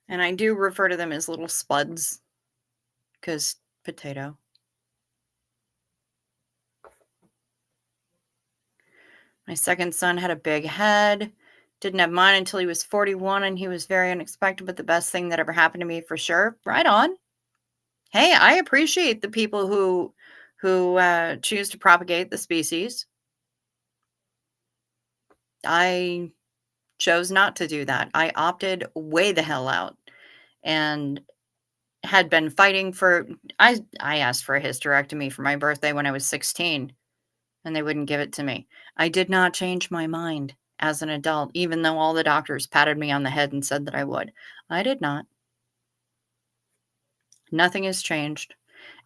And I do refer to them as little spuds because potato. My second son had a big head. Didn't have mine until he was 41 and he was very unexpected, but the best thing that ever happened to me for sure. Right on. Hey, I appreciate the people who choose to propagate the species. I chose not to do that. I opted way the hell out and had been fighting for I asked for a hysterectomy for my birthday when I was 16 and they wouldn't give it to me. I did not change my mind as an adult even though all the doctors patted me on the head and said that I would. I did not. Nothing has changed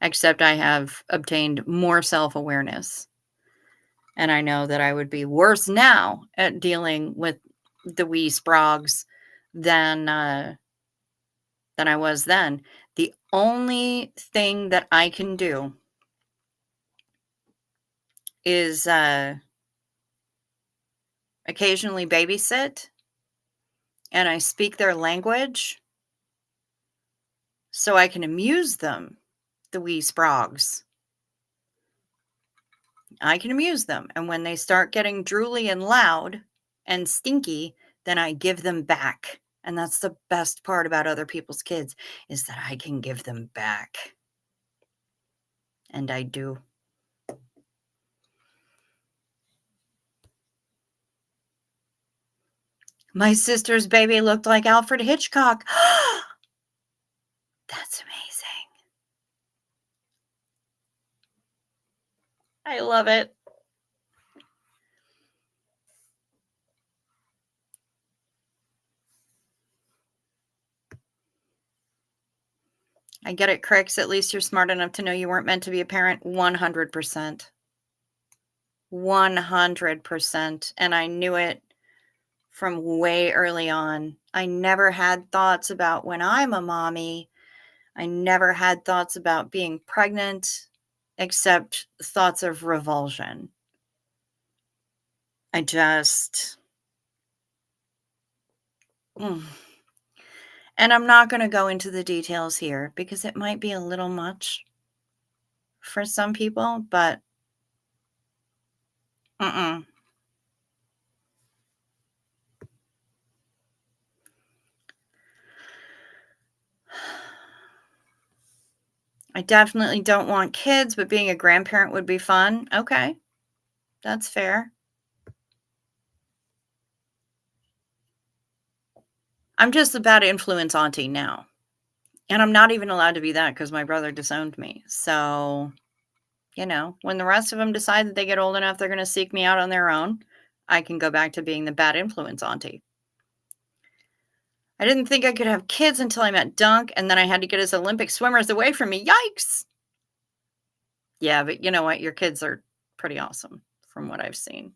except I have obtained more self-awareness. And I know that I would be worse now at dealing with the wee sprogs than than I was then. The only thing that I can do is occasionally babysit and I speak their language so I can amuse them, the wee sprogs. I can amuse them. And when they start getting drooly and loud and stinky, then I give them back. And that's the best part about other people's kids is that I can give them back. And I do. My sister's baby looked like Alfred Hitchcock. That's amazing. I love it. I get it, Crix. At least you're smart enough to know you weren't meant to be a parent. 100%. 100%. And I knew it from way early on. I never had thoughts about when I'm a mommy. I never had thoughts about being pregnant, except thoughts of revulsion. I just. Mm. And I'm not gonna go into the details here because it might be a little much for some people, but mm-mm. I definitely don't want kids, but being a grandparent would be fun. Okay, that's fair. I'm just the bad influence auntie now. And I'm not even allowed to be that because my brother disowned me. So, when the rest of them decide that they get old enough, they're going to seek me out on their own, I can go back to being the bad influence auntie. I didn't think I could have kids until I met Dunk, and then I had to get his Olympic swimmers away from me. Yikes! Yeah, but you know what? Your kids are pretty awesome from what I've seen.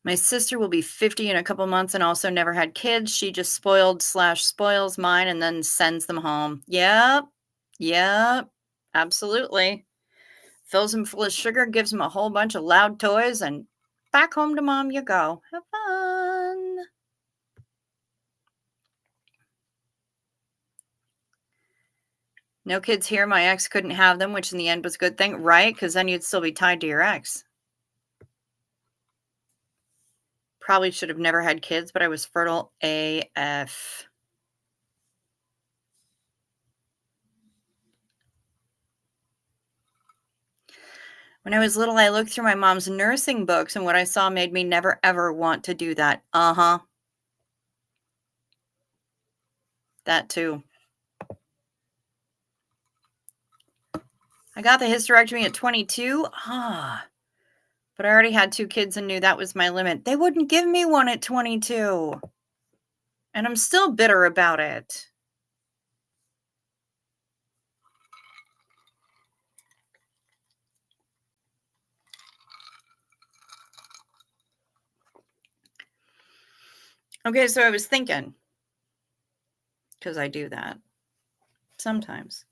My sister will be 50 in a couple months and also never had kids. She just spoils mine and then sends them home. Yep. Yep. Absolutely. Fills them full of sugar, gives them a whole bunch of loud toys, and back home to mom you go. Have fun. No kids here. My ex couldn't have them, which in the end was a good thing, right? Because then you'd still be tied to your ex. Probably should have never had kids, but I was fertile AF. When I was little, I looked through my mom's nursing books, and what I saw made me never ever want to do that. Uh-huh. That too. I got the hysterectomy at 22. But I already had 2 kids and knew that was my limit. They wouldn't give me one at 22. And I'm still bitter about it. Okay, so I was thinking, because I do that sometimes.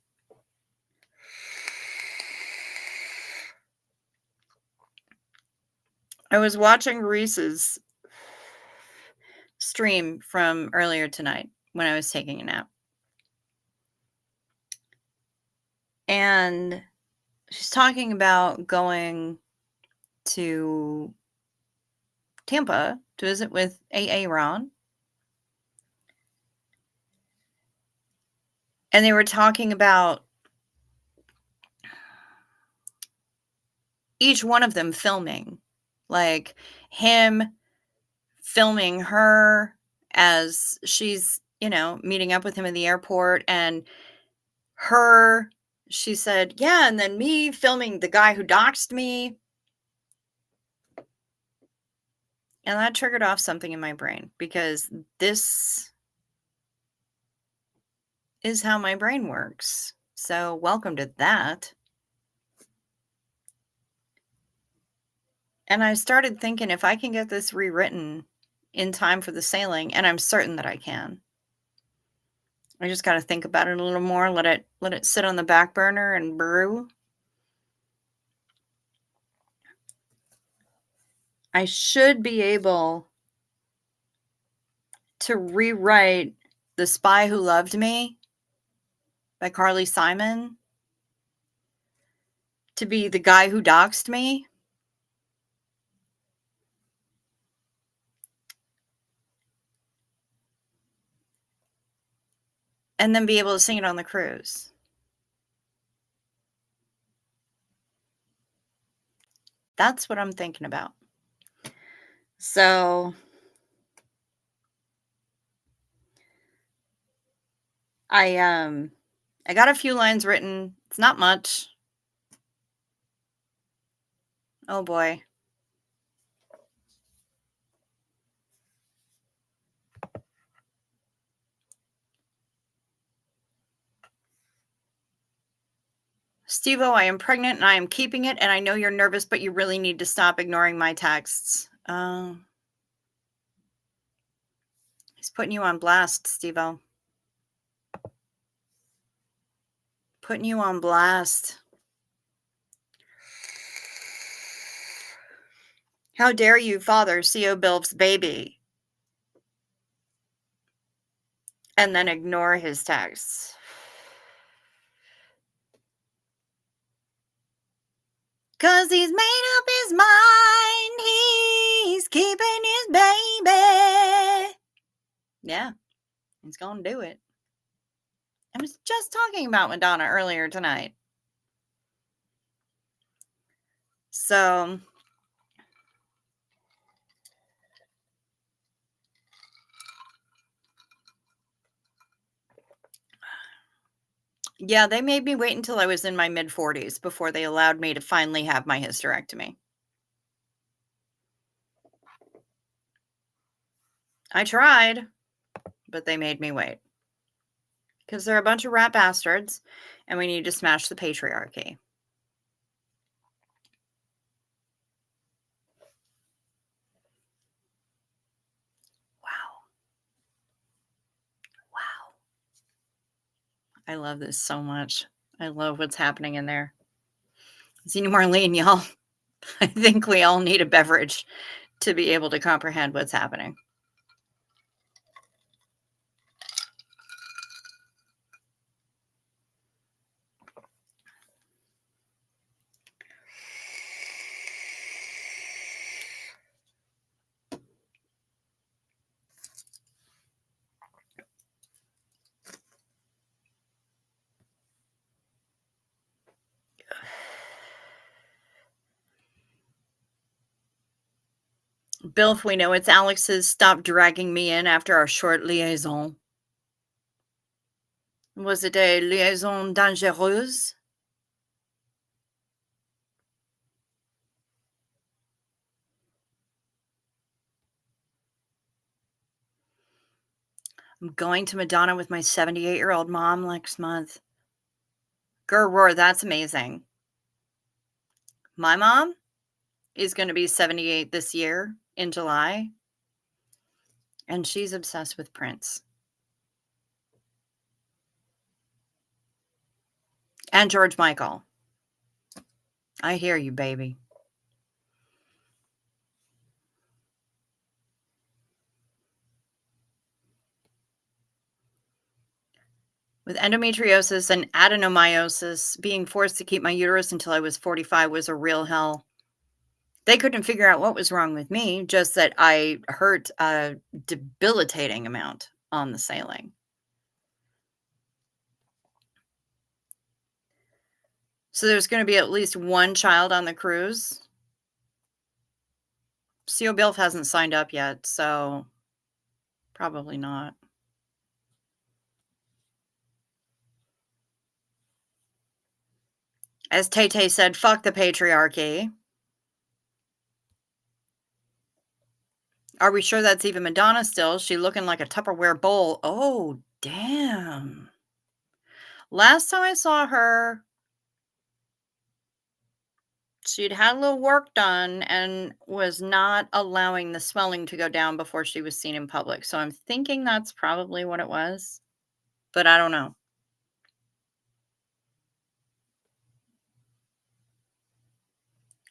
I was watching Reese's stream from earlier tonight when I was taking a nap. And she's talking about going to Tampa to visit with AA Ron. And they were talking about each one of them filming, like him filming her as she's, meeting up with him in the airport, and her, she said, yeah, and then me filming the guy who doxed me. And that triggered off something in my brain because this is how my brain works. So, welcome to that. And I started thinking if I can get this rewritten in time for the sailing, and I'm certain that I can. I just got to think about it a little more, let it sit on the back burner and brew. I should be able to rewrite The Spy Who Loved Me by Carly Simon to be the guy who doxed me. And then be able to sing it on the cruise. That's what I'm thinking about. So I got a few lines written. It's not much. Oh boy. Steve-O, I am pregnant and I am keeping it, and I know you're nervous, but you really need to stop ignoring my texts. He's putting you on blast, Steve-O. Putting you on blast. How dare you father CO Bilf's baby and then ignore his texts? 'Cause he's made up his mind, he's keeping his baby. Yeah, he's gonna do it. I was just talking about Madonna earlier tonight. So, yeah, they made me wait until I was in my mid-40s before they allowed me to finally have my hysterectomy. I tried, but they made me wait. 'Cause they're a bunch of rat bastards, and we need to smash the patriarchy. Wow. Wow. I love this so much. I love what's happening in there. Zena Marlene, y'all. I think we all need a beverage to be able to comprehend what's happening. Bill, if we know it's Alex's, stop dragging me in after our short liaison. Was it a liaison dangereuse? I'm going to Madonna with my 78-year-old mom next month. Grr, that's amazing. My mom is going to be 78 this year in July, and she's obsessed with Prince and George Michael. I hear you, baby. With endometriosis and adenomyosis, being forced to keep my uterus until I was 45 was a real hell. They couldn't figure out what was wrong with me, just that I hurt a debilitating amount on the sailing. So there's going to be at least one child on the cruise. CO Bilf hasn't signed up yet, so probably not. As Tay said, fuck the patriarchy. Are we sure that's even Madonna still? She looking like a Tupperware bowl. Oh, damn. Last time I saw her, she'd had a little work done and was not allowing the swelling to go down before she was seen in public. So I'm thinking that's probably what it was, but I don't know.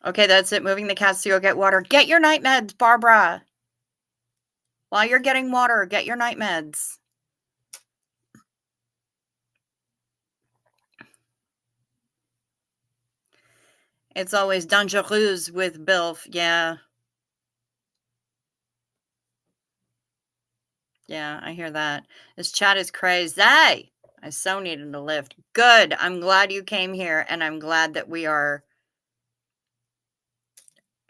Okay, that's it. Moving the cats to go get water. Get your night meds, Barbara. While you're getting water, get your night meds. It's always dangereuse with Bilf. Yeah. Yeah, I hear that. This chat is crazy. I so needed a lift. Good. I'm glad you came here, and I'm glad that we are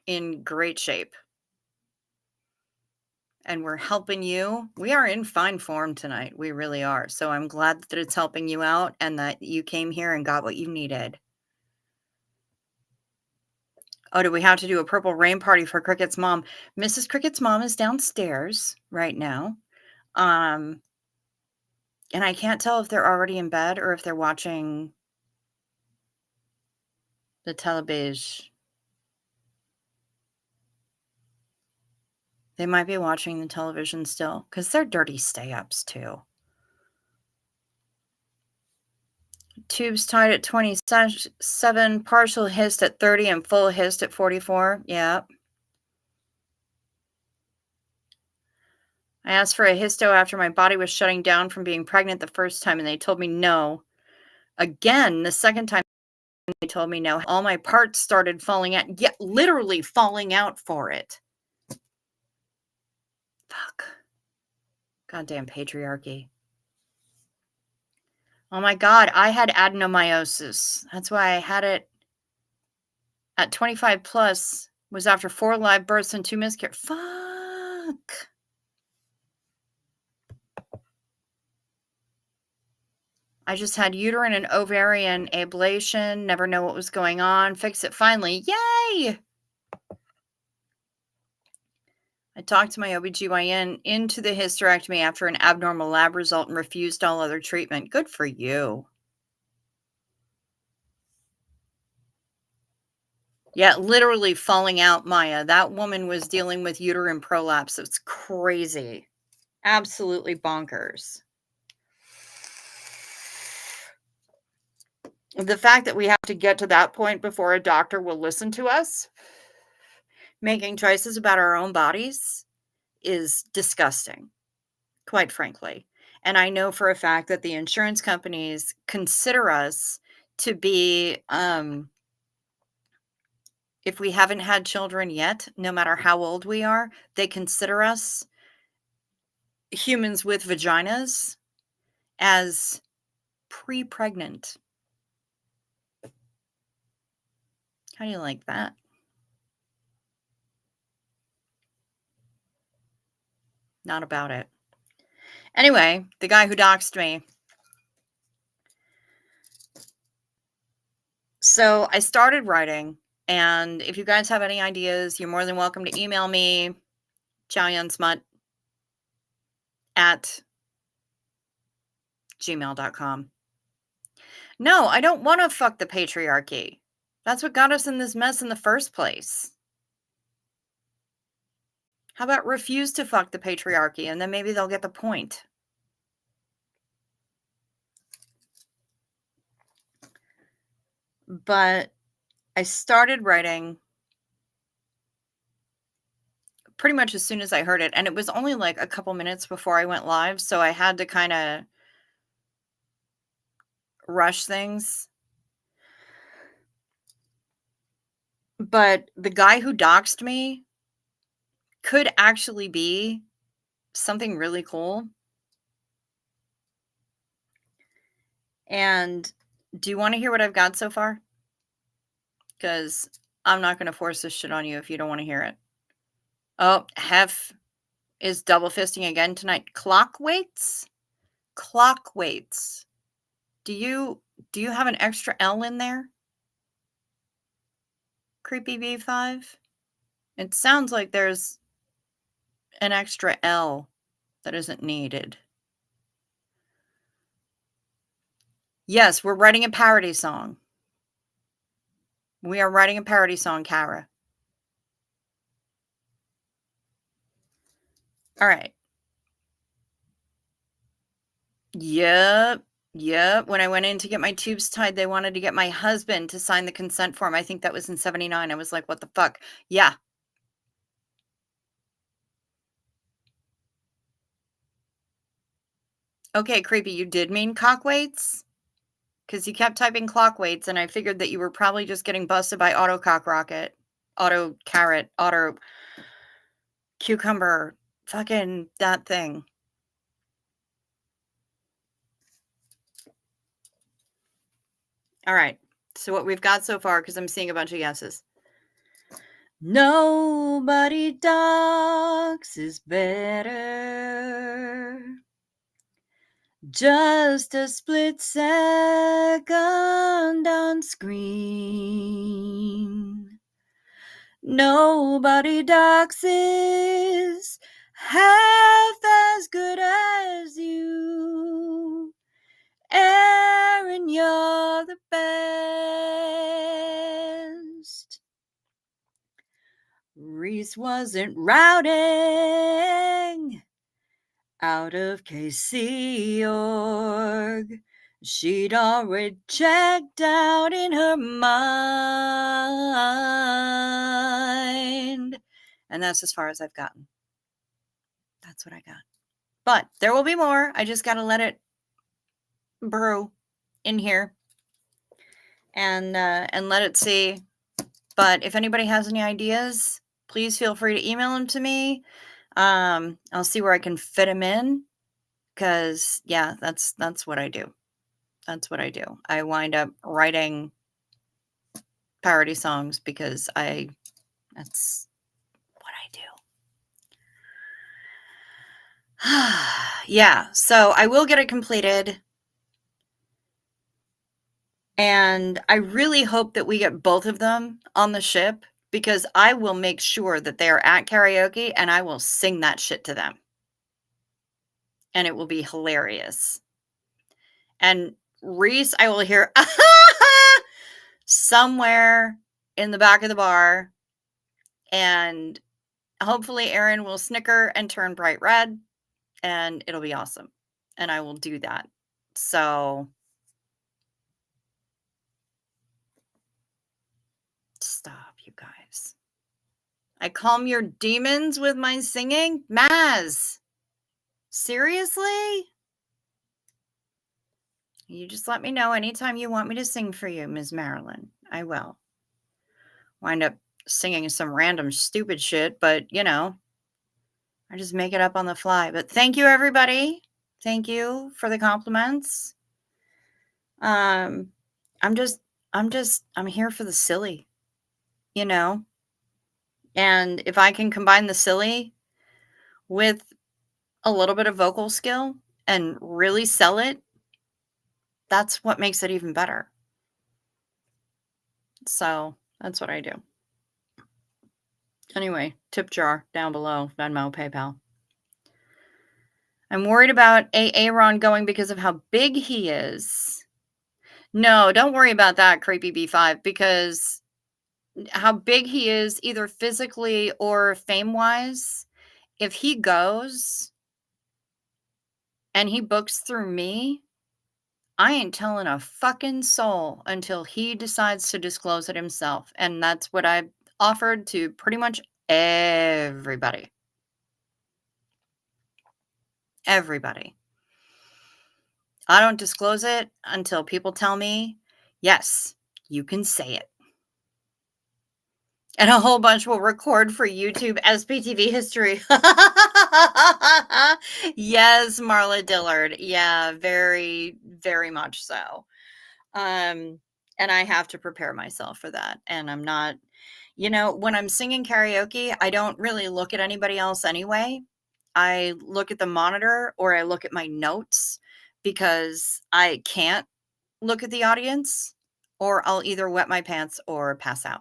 in great shape. And we're helping you. We are in fine form tonight. We really are. So I'm glad that it's helping you out and that you came here and got what you needed. Oh, do we have to do a purple rain party for Cricket's mom? Mrs. Cricket's mom is downstairs right now. And I can't tell if they're already in bed or if they're watching the television. They might be watching the television still because they're dirty stay-ups too. Tubes tied at 27, partial hist at 30, and full hist at 44. Yeah. I asked for a histo after my body was shutting down from being pregnant the first time, and they told me no. Again, the second time they told me no. All my parts started falling out. Yeah, literally falling out for it. Fuck. Goddamn patriarchy. Oh my God, I had adenomyosis. That's why I had it at 25 plus, was after 4 live births and 2 miscarriages. Fuck. I just had uterine and ovarian ablation, never know what was going on, fix it finally. Yay! I talked to my OBGYN into the hysterectomy after an abnormal lab result and refused all other treatment. Good for you. Yeah, literally falling out, Maya. That woman was dealing with uterine prolapse. It's crazy. Absolutely bonkers. The fact that we have to get to that point before a doctor will listen to us making choices about our own bodies is disgusting, quite frankly. And I know for a fact that the insurance companies consider us to be, if we haven't had children yet, no matter how old we are, they consider us humans with vaginas as pre-pregnant. How do you like that? Not about it. Anyway, the guy who doxed me. So I started writing, and if you guys have any ideas, you're more than welcome to email me, chowyunsmut at gmail.com. No, I don't want to fuck the patriarchy. That's what got us in this mess in the first place. How about refuse to fuck the patriarchy, and then maybe they'll get the point. But I started writing pretty much as soon as I heard it, and it was only like a couple minutes before I went live, so I had to kind of rush things. But the guy who doxed me could actually be something really cool. And do you want to hear what I've got so far? Because I'm not going to force this shit on you if you don't want to hear it. Oh, Hef is double fisting again tonight. Clock weights? Clock weights. Do you have an extra L in there? Creepy B5? It sounds like there's an extra L that isn't needed. Yes, we're writing a parody song. We are writing a parody song, Kara. All right. Yep. Yep. When I went in to get my tubes tied, they wanted to get my husband to sign the consent form. I think that was in 79. I was like, what the fuck? Yeah. Okay, creepy. You did mean cock weights? Because you kept typing clock weights, and I figured that you were probably just getting busted by auto cock rocket, auto carrot, auto cucumber, fucking that thing. All right. So what we've got so far, because I'm seeing a bunch of yeses. Nobody talks is better. Just a split second on screen. Nobody doxes half as good as you. Aaron, you're the best. Reese wasn't routing out of KC org. She'd already checked out in her mind. And that's as far as I've gotten. That's what I got. But there will be more. I just gotta let it brew in here and let it see. But if anybody has any ideas, please feel free to email them to me. I'll see where I can fit them in. Cause yeah, that's what I do. That's what I do. I wind up writing parody songs because that's what I do. Yeah, so I will get it completed. And I really hope that we get both of them on the ship because I will make sure that they are at karaoke and I will sing that shit to them. And it will be hilarious. And Reese, I will hear somewhere in the back of the bar. And hopefully Aaron will snicker and turn bright red. And it'll be awesome. And I will do that. So stop, you guys. I calm your demons with my singing? Maz, seriously? You just let me know anytime you want me to sing for you, Ms. Marilyn. I will. Wind up singing some random stupid shit, but I just make it up on the fly. But thank you, everybody. Thank you for the compliments. I'm here for the silly, you know? And if I can combine the silly with a little bit of vocal skill and really sell it, that's what makes it even better. So that's what I do. Anyway, tip jar down below, Venmo, PayPal. I'm worried about Aaron going because of how big he is. No, don't worry about that, Creepy B5, because how big he is, either physically or fame-wise, if he goes and he books through me, I ain't telling a fucking soul until he decides to disclose it himself. And that's what I've offered to pretty much everybody. Everybody. I don't disclose it until people tell me, yes, you can say it. And a whole bunch will record for YouTube SPTV history. Yes, Marla Dillard. Yeah, very, very much so. And I have to prepare myself for that. And I'm not, when I'm singing karaoke, I don't really look at anybody else anyway. I look at the monitor or I look at my notes because I can't look at the audience or I'll either wet my pants or pass out.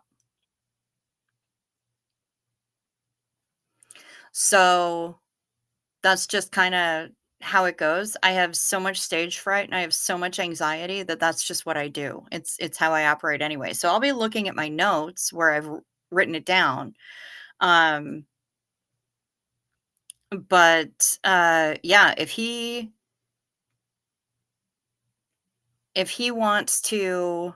So that's just kind of how it goes. I have so much stage fright and I have so much anxiety that that's just what I do. It's how I operate anyway. So I'll be looking at my notes where I've written it down. But yeah, if he wants to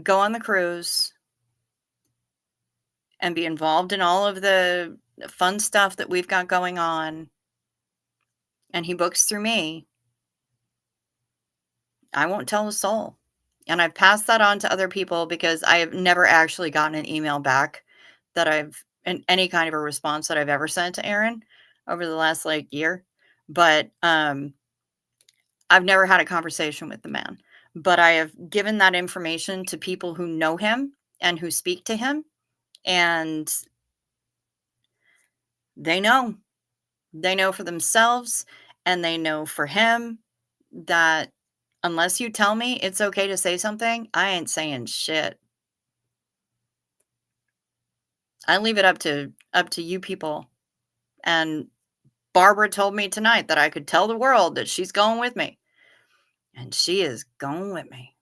go on the cruise and be involved in all of the fun stuff that we've got going on and he books through me, I won't tell a soul. And I've passed that on to other people because I have never actually gotten an email back that in any kind of a response that I've ever sent to Aaron over the last year. But I've never had a conversation with the man. But I have given that information to people who know him and who speak to him. And they know. They know for themselves and they know for him that unless you tell me it's okay to say something, I ain't saying shit. I leave it up to you people. And Barbara told me tonight that I could tell the world that she's going with me. And she is going with me.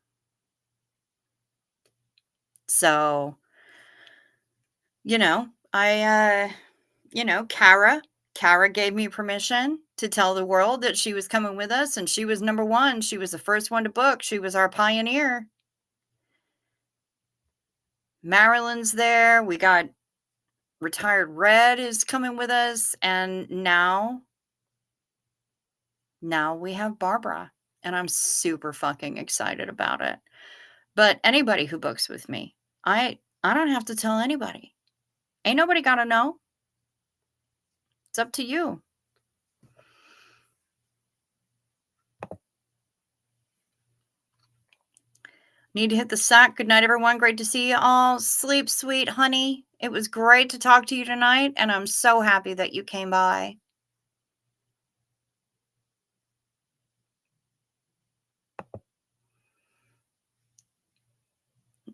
So, Kara gave me permission to tell the world that she was coming with us and she was number one. She was the first one to book. She was our pioneer. Marilyn's there. We got Retired Red is coming with us, and now we have Barbara, and I'm super fucking excited about it. But anybody who books with me, I don't have to tell anybody. Ain't nobody gotta know. It's up to you. Need to hit the sack. Good night, everyone. Great to see you all. Sleep sweet, honey. It was great to talk to you tonight, and I'm so happy that you came by.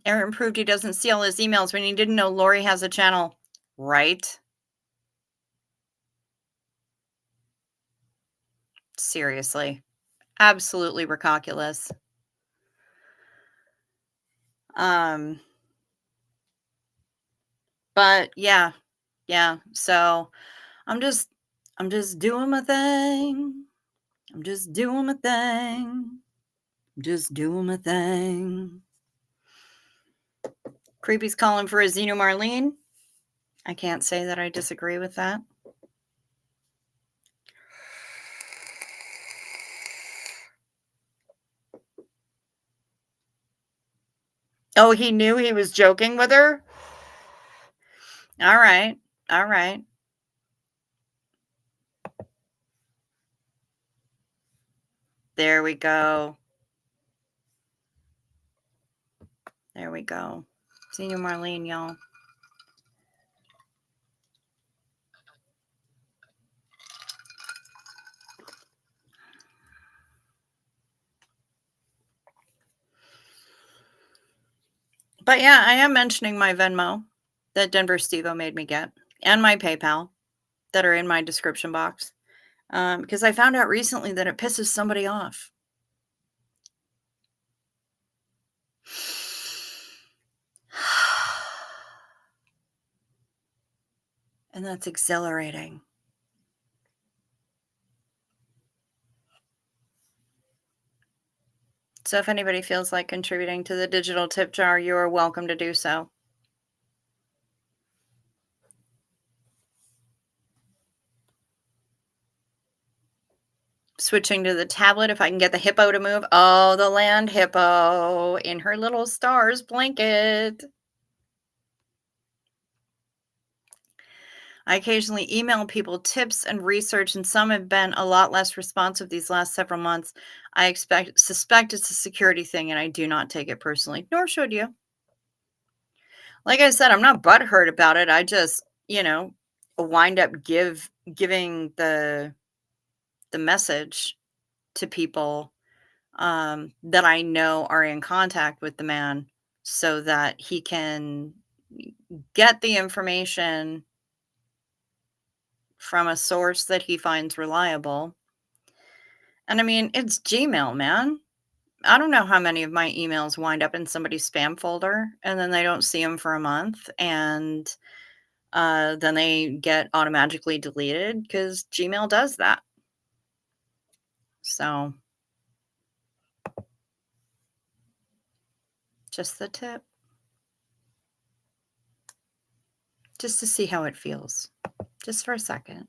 Aaron proved he doesn't see all his emails when he didn't know Lori has a channel. Right? Seriously. Absolutely recalculous. Um, but yeah, so I'm just I'm just doing my thing. I'm just doing my thing. I'm just doing my thing. Creepy's calling for a Xeno Marlene. I can't say that I disagree with that. Oh, he knew he was joking with her? All right. All right. There we go. There we go. Xeno Marlene, y'all. But yeah, I am mentioning my Venmo that Denver Stevo made me get and my PayPal that are in my description box. Because I found out recently that it pisses somebody off. And that's exhilarating. So if anybody feels like contributing to the digital tip jar, you are welcome to do so. Switching to the tablet if I can get the hippo to move. Oh, the land hippo in her little stars blanket. I occasionally email people tips and research, and some have been a lot less responsive these last several months. I suspect it's a security thing, and I do not take it personally, nor should you. Like I said, I'm not butthurt about it. I just, wind up giving the message to people that I know are in contact with the man so that he can get the information from a source that he finds reliable. And I mean, it's Gmail, man. I don't know how many of my emails wind up in somebody's spam folder and then they don't see them for a month and then they get automatically deleted because Gmail does that. So, just the tip. Just to see how it feels. Just for a second.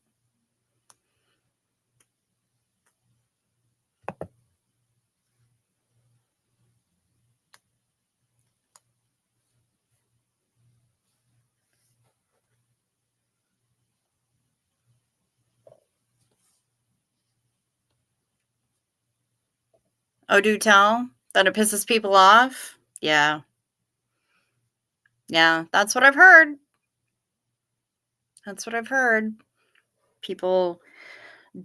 Oh, do tell that it pisses people off? Yeah. Yeah, that's what I've heard. That's what I've heard. People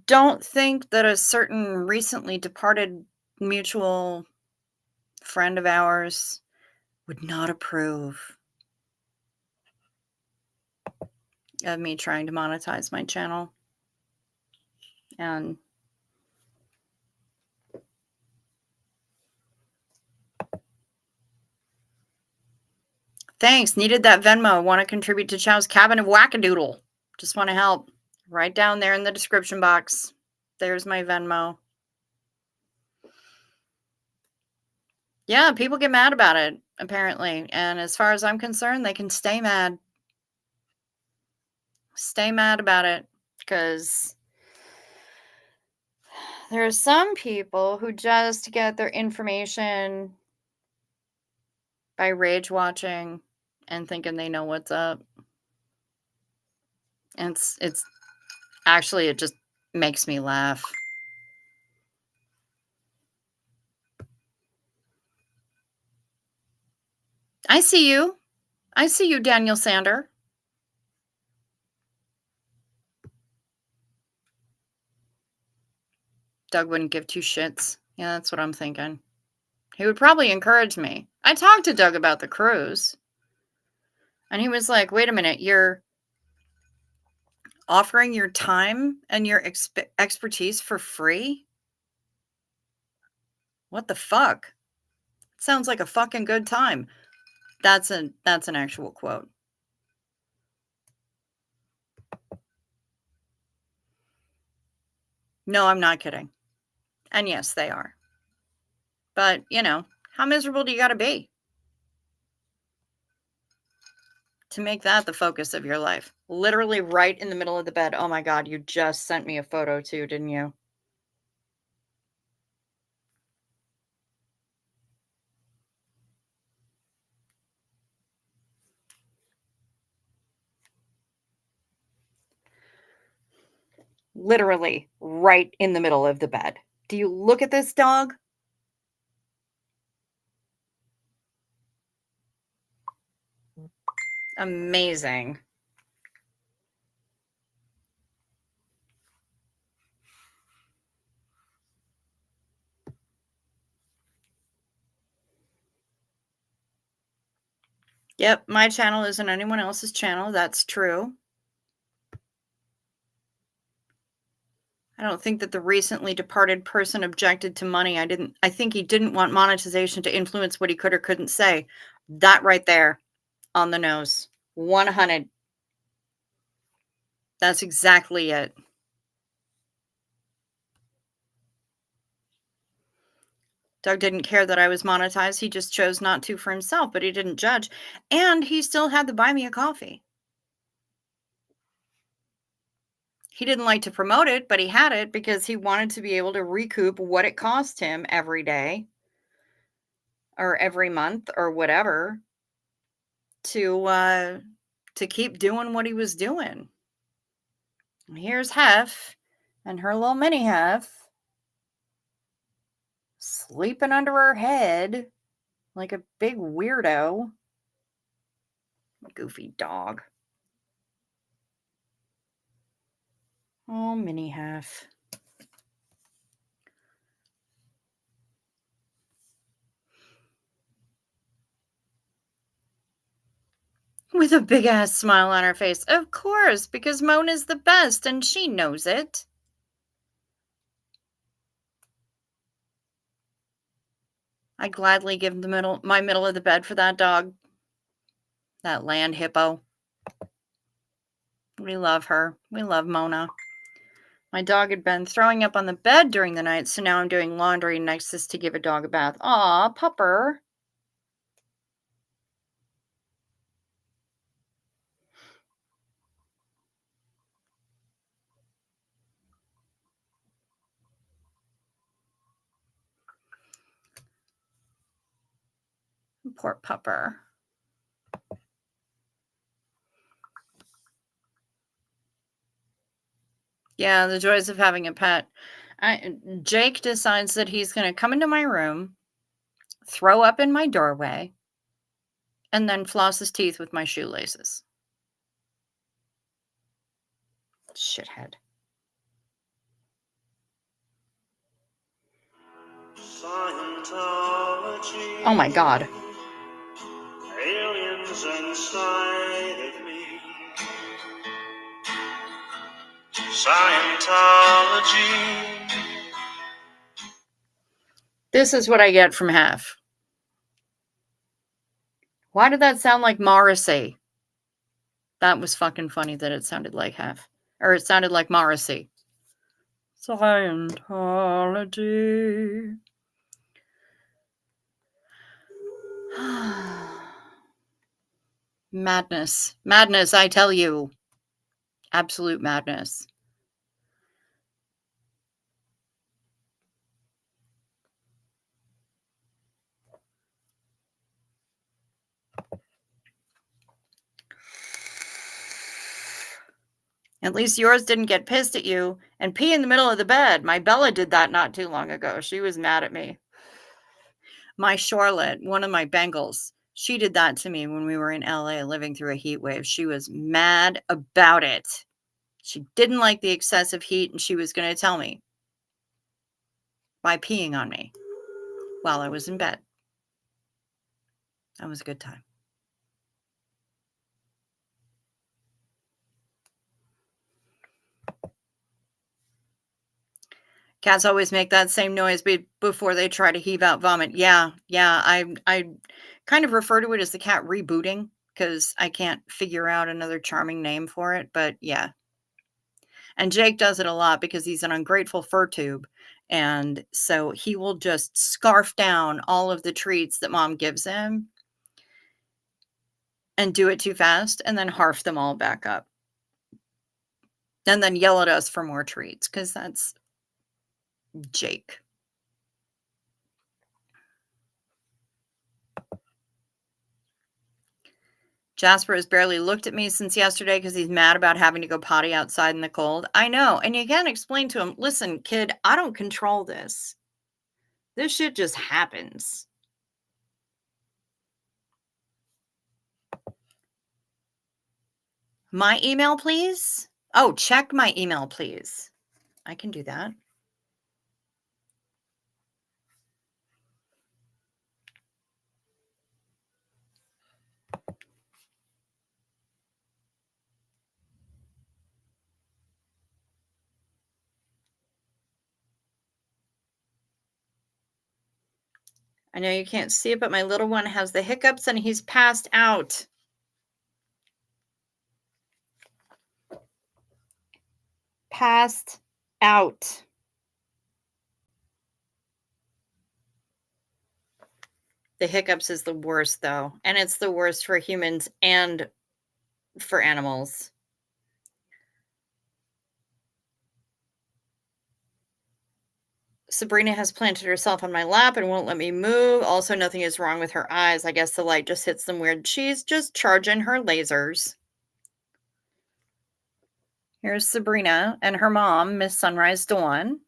don't think that a certain recently departed mutual friend of ours would not approve of me trying to monetize my channel. And thanks. Needed that Venmo. Want to contribute to Chow's Cabin of Wackadoodle. Just want to help. Right down there in the description box. There's my Venmo. Yeah, people get mad about it, apparently. And as far as I'm concerned, they can stay mad. Stay mad about it, because there are some people who just get their information by rage watching and thinking they know what's up. And it's actually, it just makes me laugh. I see you. I see you, Daniel Sander. Doug wouldn't give two shits. Yeah, that's what I'm thinking. He would probably encourage me. I talked to Doug about the cruise, and he was like, wait a minute, you're offering your time and your expertise for free? What the fuck? Sounds like a fucking good time. That's an actual quote. No, I'm not kidding. And yes, they are. But, how miserable do you got to be to make that the focus of your life? Literally right in the middle of the bed. Oh my God, you just sent me a photo too, didn't you? Literally right in the middle of the bed. Do you look at this dog? Amazing. Yep, my channel isn't anyone else's channel. That's true. I don't think that the recently departed person objected to money. I think he didn't want monetization to influence what he could or couldn't say. That right there on the nose. 100. That's exactly it. Doug didn't care that I was monetized. He just chose not to for himself, but he didn't judge. And he still had to buy me a coffee. He didn't like to promote it, but he had it because he wanted to be able to recoup what it cost him every day or every month or whatever to keep doing what he was doing. Here's Hef and her little mini Hef sleeping under her head like a big weirdo. Goofy dog. Oh, mini Hef. With a big ass smile on her face. Of course, because Mona's the best and she knows it. I'd gladly give my middle of the bed for that dog. That land hippo. We love her. We love Mona. My dog had been throwing up on the bed during the night, so now I'm doing laundry next to give a dog a bath. Aw, pupper. Poor pupper. Yeah, the joys of having a pet. Jake decides that he's going to come into my room, throw up in my doorway, and then floss his teeth with my shoelaces. Shithead. Oh my God. Aliens inside of me. Scientology. This is what I get from Hef. Why did that sound like Morrissey? That was fucking funny that it sounded like Hef. Or it sounded like Morrissey. Scientology. Madness. Madness, I tell you. Absolute madness. At least yours didn't get pissed at you and pee in the middle of the bed. My Bella did that not too long ago. She was mad at me. My Charlotte, one of my Bengals, she did that to me when we were in LA living through a heat wave. She was mad about it. She didn't like the excessive heat, and she was going to tell me by peeing on me while I was in bed. That was a good time. Cats always make that same noise before they try to heave out vomit. Yeah, yeah. I kind of refer to it as the cat rebooting because I can't figure out another charming name for it. But yeah, and Jake does it a lot because he's an ungrateful fur tube, and so he will just scarf down all of the treats that mom gives him and do it too fast, and then harf them all back up, and then yell at us for more treats because that's Jake. Jasper has barely looked at me since yesterday because he's mad about having to go potty outside in the cold. I know. And you can't explain to him, listen, kid, I don't control this. This shit just happens. My email, please? Oh, check my email, please. I can do that. I know you can't see it, but my little one has the hiccups and he's passed out. Passed out. The hiccups is the worst, though. And it's the worst for humans and for animals. Sabrina has planted herself on my lap and won't let me move. Also, nothing is wrong with her eyes. I guess the light just hits them weird. She's just charging her lasers. Here's Sabrina and her mom, Miss Sunrise Dawn.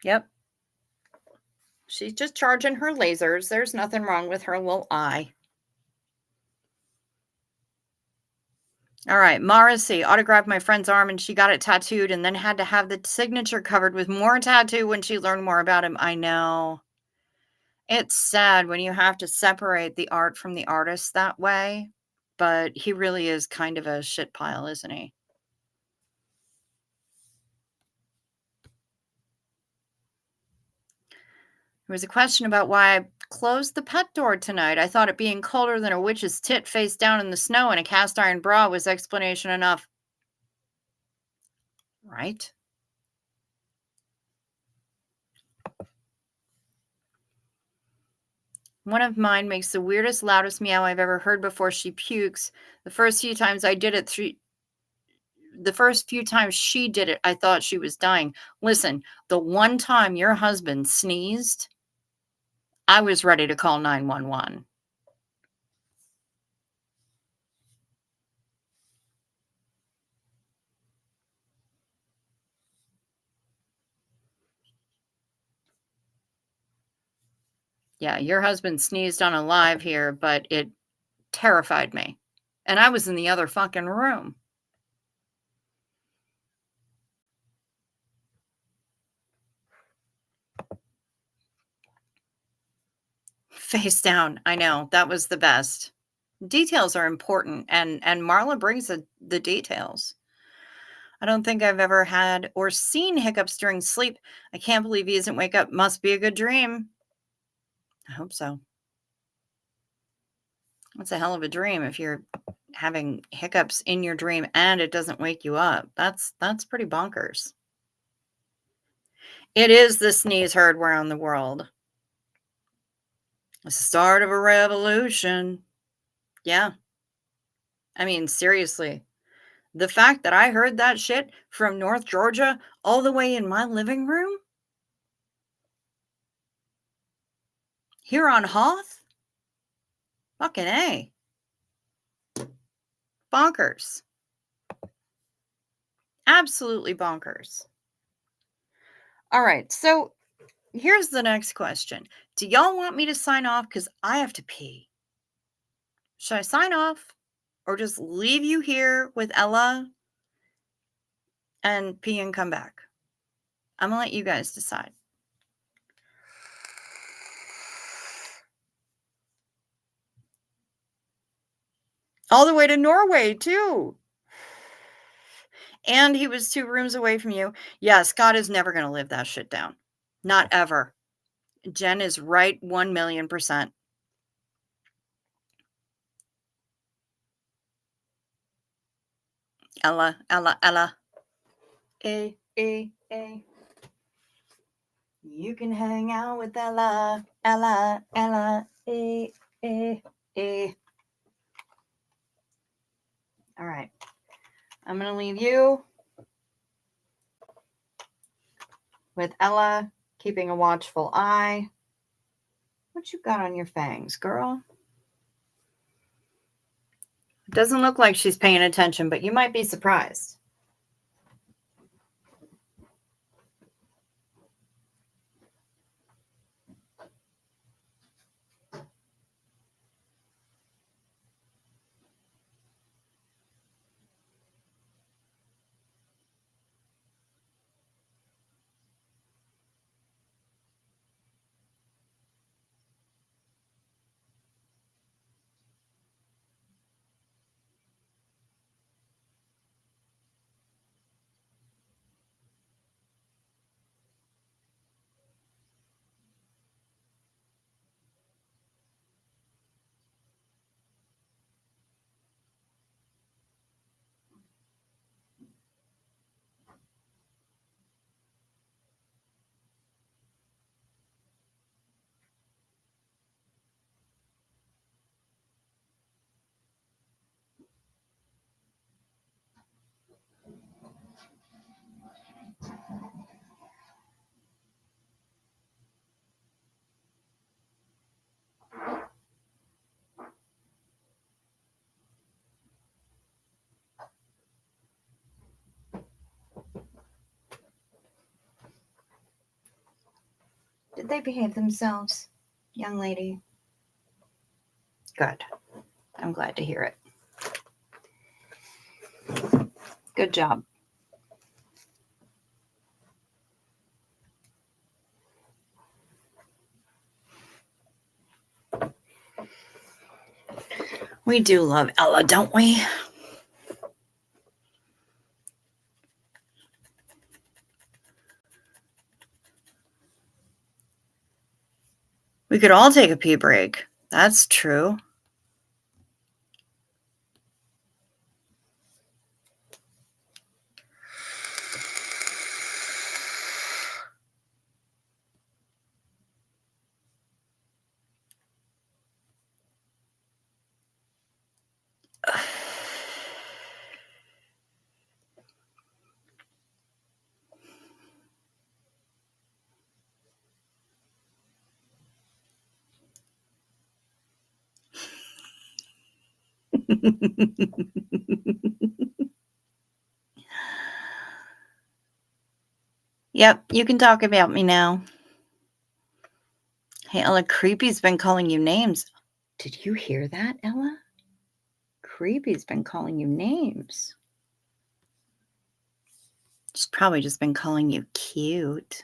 Yep. She's just charging her lasers. There's nothing wrong with her little eye. All right, Morrissey autographed my friend's arm and she got it tattooed and then had to have the signature covered with more tattoo when she learned more about him. I know. It's sad when you have to separate the art from the artist that way, but he really is kind of a shit pile, isn't he? There was a question about why I closed the pet door tonight. I thought it being colder than a witch's tit face down in the snow in a cast iron bra was explanation enough. Right? One of mine makes the weirdest, loudest meow I've ever heard before she pukes. The first few times I did it, the first few times she did it, I thought she was dying. Listen, the one time your husband sneezed, I was ready to call 911. Yeah, your husband sneezed on a live here, but it terrified me. And I was in the other fucking room. Face down. I know. That was the best. Details are important, and Marla brings the details. I don't think I've ever had or seen hiccups during sleep. I can't believe he doesn't wake up. Must be a good dream. I hope so. That's a hell of a dream if you're having hiccups in your dream and it doesn't wake you up. That's pretty bonkers. It is the sneeze heard around the world. The start of a revolution. Yeah. I mean, seriously. The fact that I heard that shit from North Georgia all the way in my living room here on Hoth, fucking A. Bonkers. Absolutely bonkers. All right. So here's the next question. Do y'all want me to sign off? Because I have to pee. Should I sign off or just leave you here with Ella and pee and come back? I'm going to let you guys decide. All the way to Norway, too. And he was 2 rooms away from you. Yeah, Scott is never gonna live that shit down. Not ever. Jen is right 1,000,000%. Ella, Ella, Ella. A. You can hang out with Ella, Ella, Ella. A. All right. I'm gonna leave you with Ella, keeping a watchful eye. What you got on your fangs, girl? It doesn't look like she's paying attention, but you might be surprised. Did they behave themselves, young lady? Good. I'm glad to hear it. Good job. We do love Ella, don't we? We could all take a pee break. That's true. Yep, you can talk about me now. Hey, Ella, Creepy's been calling you names. Did you hear that, Ella? Creepy's been calling you names. She's probably just been calling you cute.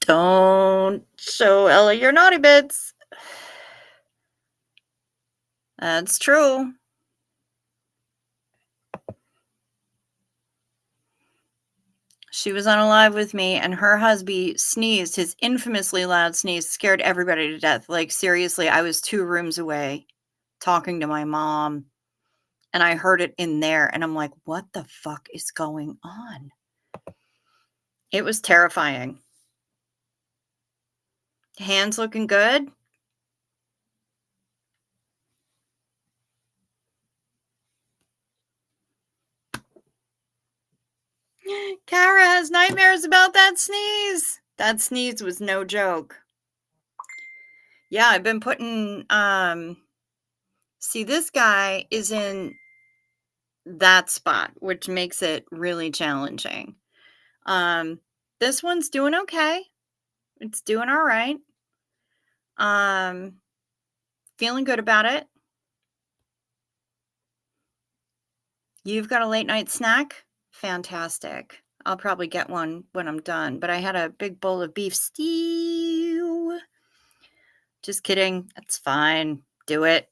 Don't show Ella your naughty bits. That's true. She was on a live with me, and her husband sneezed. His infamously loud sneeze scared everybody to death. Like, seriously, I was 2 rooms away talking to my mom, and I heard it in there, and I'm like, "What the fuck is going on?" It was terrifying. Hands looking good? Kara has nightmares about that sneeze. That sneeze was no joke. Yeah, I've been putting, see, this guy is in that spot, which makes it really challenging. Um, this one's doing okay. It's doing all right. Um, feeling good about it. You've got a late night snack? Fantastic. I'll probably get one when I'm done, but I had a big bowl of beef stew. Just kidding. That's fine. Do it.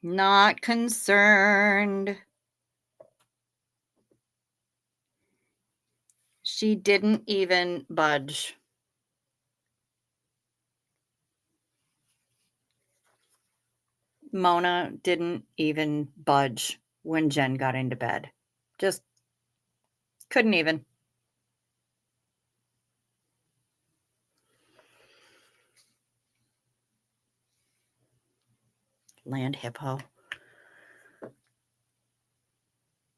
Not concerned. She didn't even budge. Mona didn't even budge when Jen got into bed. Just couldn't even. Land hippo.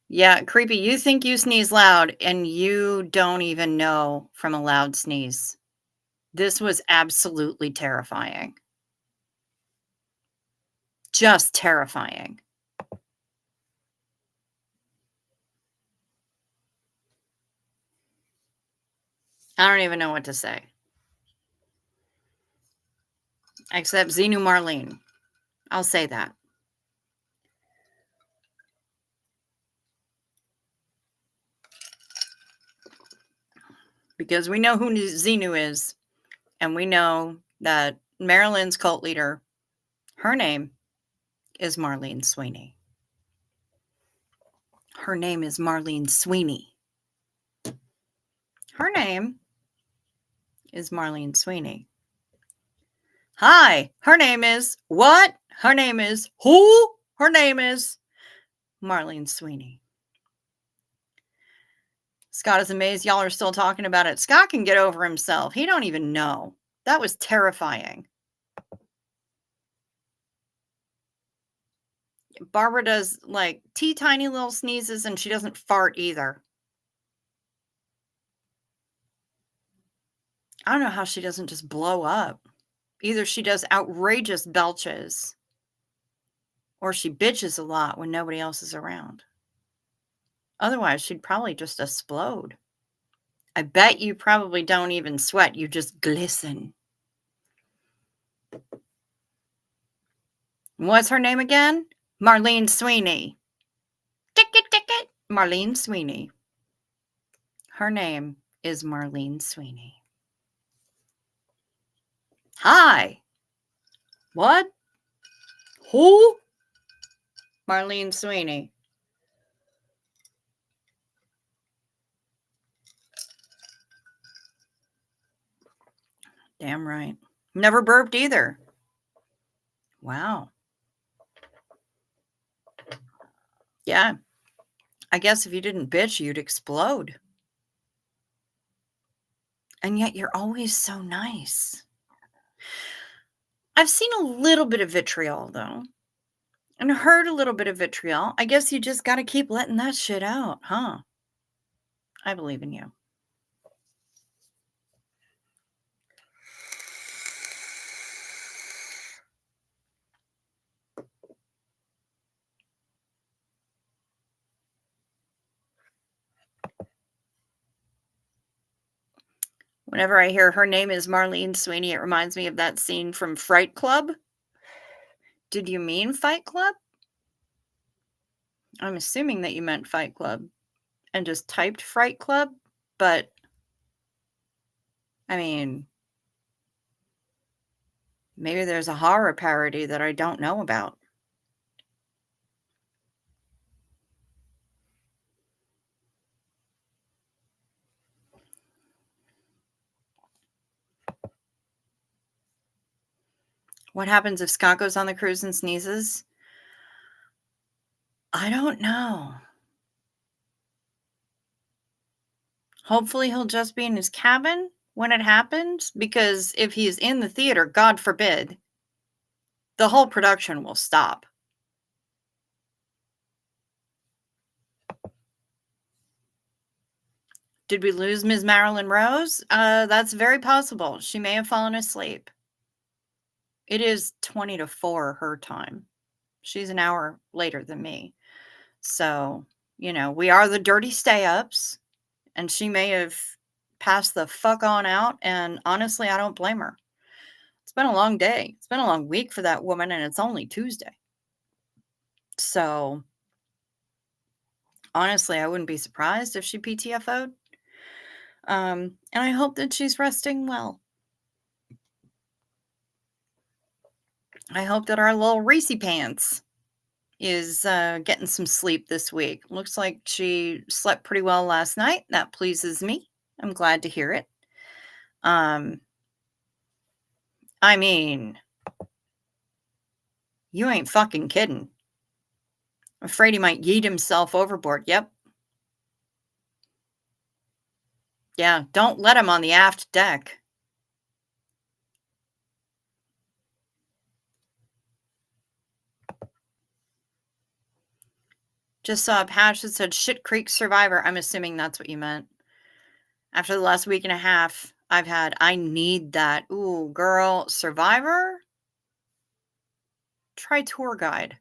Yeah, creepy. You think you sneeze loud and you don't even know from a loud sneeze. This was absolutely terrifying. Just terrifying. I don't even know what to say. Except Xenu Marlene. I'll say that. Because we know who Xenu is. And we know that Marilyn's cult leader, her name is Marlene Sweeney. Her name is Marlene Sweeney. Her name is Marlene Sweeney. Hi, her name is what? Her name is who? Her name is Marlene Sweeney. Scott is amazed y'all are still talking about it. Scott can get over himself. He don't even know. That was terrifying. Barbara does like tiny little sneezes and she doesn't fart either. I don't know how she doesn't just blow up. Either she does outrageous belches or she bitches a lot when nobody else is around. Otherwise, she'd probably just explode. I bet you probably don't even sweat. You just glisten. What's her name again? Marlene Sweeney. Ticket. Marlene Sweeney. Her name is Marlene Sweeney. Hi. What? Who? Marlene Sweeney. Damn right. Never burped either. Wow. Yeah. I guess if you didn't bitch, you'd explode. And yet you're always so nice. I've seen a little bit of vitriol, though, and heard a little bit of vitriol. I guess you just got to keep letting that shit out, huh? I believe in you. Whenever I hear her name is Marlene Sweeney, it reminds me of that scene from Fright Club. Did you mean Fight Club? I'm assuming that you meant Fight Club and just typed Fright Club, but I mean, Maybe there's a horror parody that I don't know about. What happens if Scott goes on the cruise and sneezes? I don't know. Hopefully, he'll just be in his cabin when it happens, because if he's in the theater, God forbid, the whole production will stop. Did we lose Ms. Marilyn Rose? That's very possible. She may have fallen asleep. It is 20 to 4 her time. She's an hour later than me. So, we are the dirty stay-ups, and she may have passed the fuck on out, and honestly, I don't blame her. It's been a long day. It's been a long week for that woman, and it's only Tuesday. So, honestly, I wouldn't be surprised if she PTFO'd. And I hope that she's resting well. I hope that our little Reese Pants is getting some sleep this week. Looks like she slept pretty well last night. That pleases me. I'm glad to hear it. Um, I mean, you ain't fucking kidding. I'm afraid he might yeet himself overboard. Yep. Yeah, don't let him on the aft deck. Just saw a patch that said Shit Creek Survivor. I'm assuming that's what you meant. After the last week and a half I've had, I need that. Ooh, girl, Survivor? Try tour guide.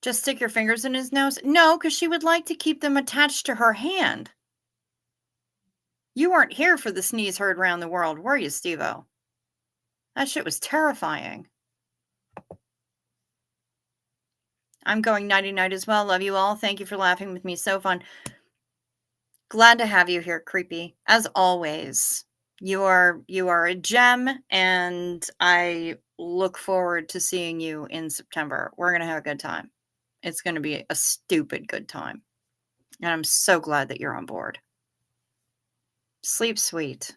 Just stick your fingers in his nose? No, because she would like to keep them attached to her hand. You weren't here for the sneeze heard round the world, were you, Steve-O? That shit was terrifying. I'm going nighty-night as well. Love you all. Thank you for laughing with me. So fun. Glad to have you here, Creepy. As always, you are a gem, and I look forward to seeing you in September. We're gonna have a good time. It's gonna be a stupid good time. And I'm so glad that you're on board. Sleep sweet.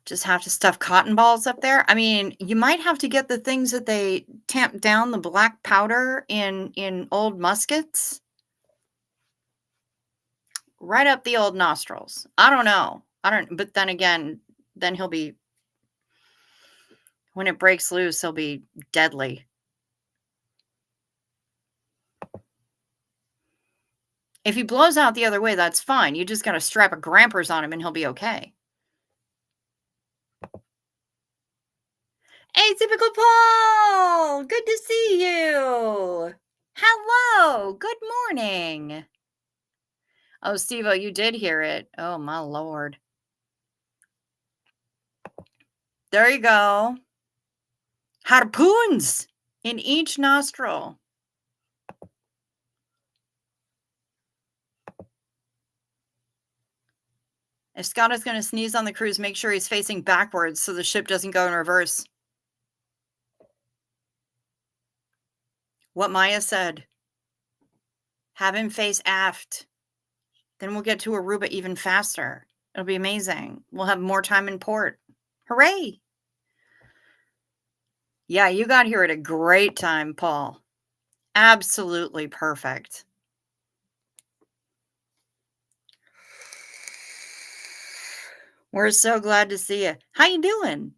Just have to stuff cotton balls up there. I mean, you might have to get the things that they tamp down the black powder in old muskets right up the old nostrils. I don't know. But then again, then he'll be, when it breaks loose, he'll be deadly. If he blows out the other way, that's fine. You just got to strap a grampers on him and he'll be okay. Atypical Paul! Good to see you! Hello! Good morning! Oh, Steve-O, you did hear it. Oh, my lord. There you go. Harpoons in each nostril. If Scott is going to sneeze on the cruise, make sure he's facing backwards so the ship doesn't go in reverse. What Maya said. Have him face aft. Then we'll get to Aruba even faster. It'll be amazing. We'll have more time in port. Hooray! Yeah, you got here at a great time, Paul. Absolutely perfect. We're so glad to see you. How you doing?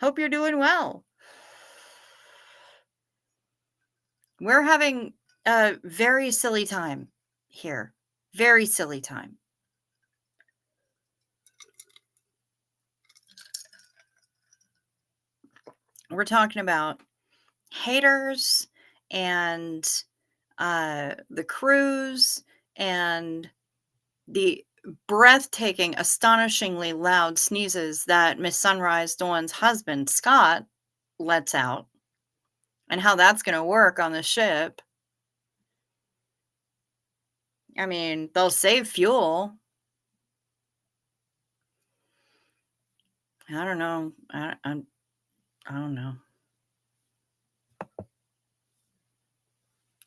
Hope you're doing well. We're having a very silly time here. Very silly time. We're talking about haters and the cruise and the breathtaking, astonishingly loud sneezes that Miss Sunrise Dawn's husband, Scott, lets out, and how that's gonna work on the ship. I mean, they'll save fuel. I don't know. I don't know.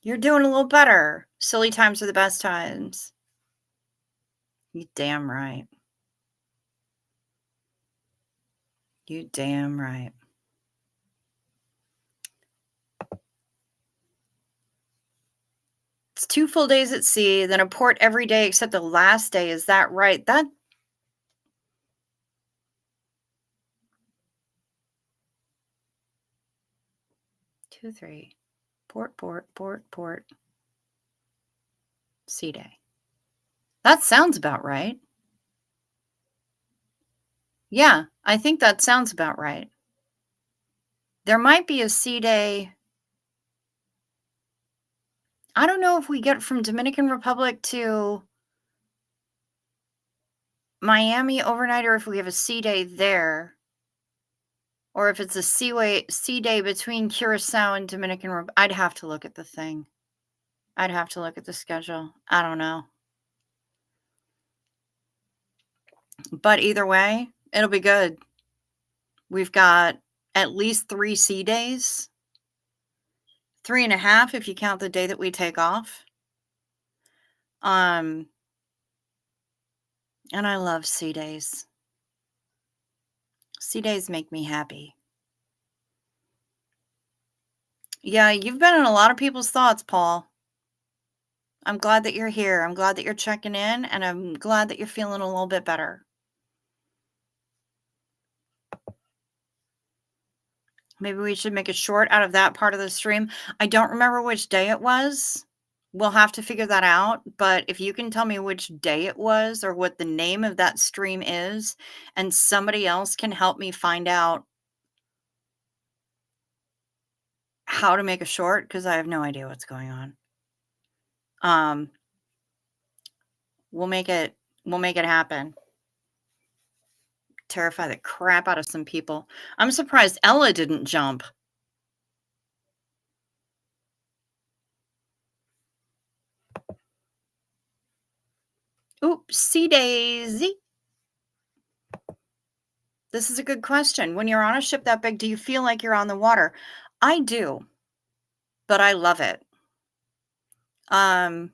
You're doing a little better. Silly times are the best times. You damn right. You damn right. It's 2 full days at sea, then a port every day except the last day. Is that right? That 2, 3. Port, port, port, port. Sea day. That sounds about right. Yeah, I think that sounds about right. There might be a sea day. I don't know if we get from Dominican Republic to Miami overnight or if we have a sea day there, or if it's a sea day between Curacao and Dominican I'd have to look at the thing. I'd have to look at the schedule. I don't know. But either way, it'll be good. We've got at least 3 sea days, 3.5 if you count the day that we take off. Um, and I love sea days. Sea days make me happy. Yeah, you've been in a lot of people's thoughts, Paul. I'm glad that you're here. I'm glad that you're checking in, and I'm glad that you're feeling a little bit better. Maybe we should make a short out of that part of the stream. I don't remember which day it was. We'll have to figure that out. But if you can tell me which day it was or what the name of that stream is, and somebody else can help me find out how to make a short, because I have no idea what's going on. Um, we'll make it happen. Terrify the crap out of some people. I'm surprised Ella didn't jump. Oopsie daisy. This is a good question. When you're on a ship that big, do you feel like you're on the water? I do, but I love it. Um,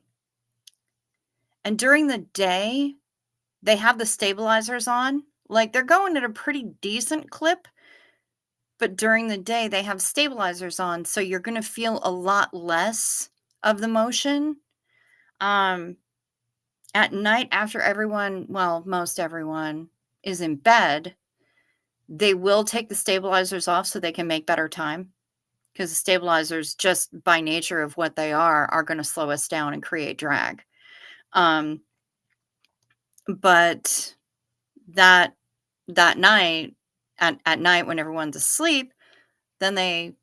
and during the day, they have the stabilizers on. Like they're going at a pretty decent clip, but during the day they have stabilizers on, so you're going to feel a lot less of the motion. At night after everyone, well, most everyone is in bed, they will take the stabilizers off so they can make better time. Because the stabilizers, just by nature of what they are going to slow us down and create drag. But that night, at night when everyone's asleep, then they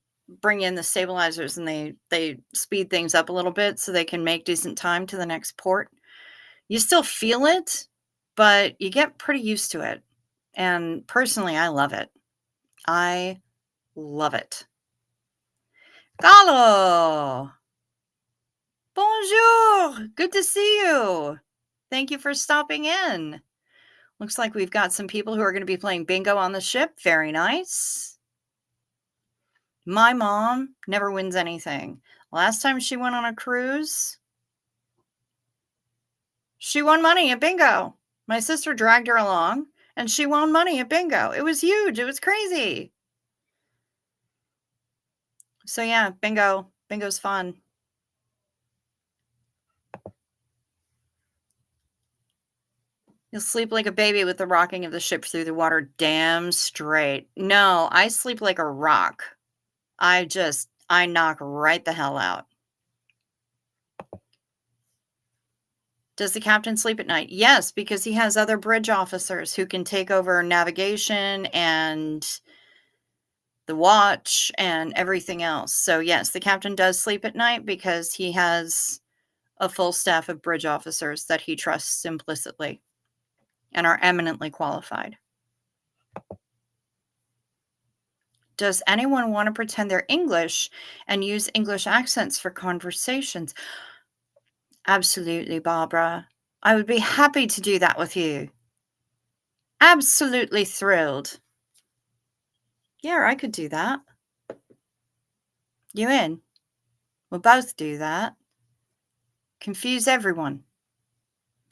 bring in the stabilizers and they speed things up a little bit so they can make decent time to the next port. You still feel it, but you get pretty used to it. And personally, I love it. I love it. Carlo! Bonjour! Good to see you. Thank you for stopping in. Looks like we've got some people who are going to be playing bingo on the ship. Very nice. My mom never wins anything. Last time she went on a cruise, she won money at bingo. My sister dragged her along, and she won money at bingo. It was huge. It was crazy. So yeah, bingo. Bingo's fun. You'll sleep like a baby with the rocking of the ship through the water. Damn straight. No, I sleep like a rock. I knock right the hell out. Does the captain sleep at night? Yes, because he has other bridge officers who can take over navigation and the watch and everything else. So yes, the captain does sleep at night because he has a full staff of bridge officers that he trusts implicitly. and are eminently qualified. Does anyone want to pretend they're English and use English accents for conversations? Absolutely, Barbara. I would be happy to do that with you. Absolutely thrilled. Yeah, I could do that. You in? We'll both do that. Confuse everyone.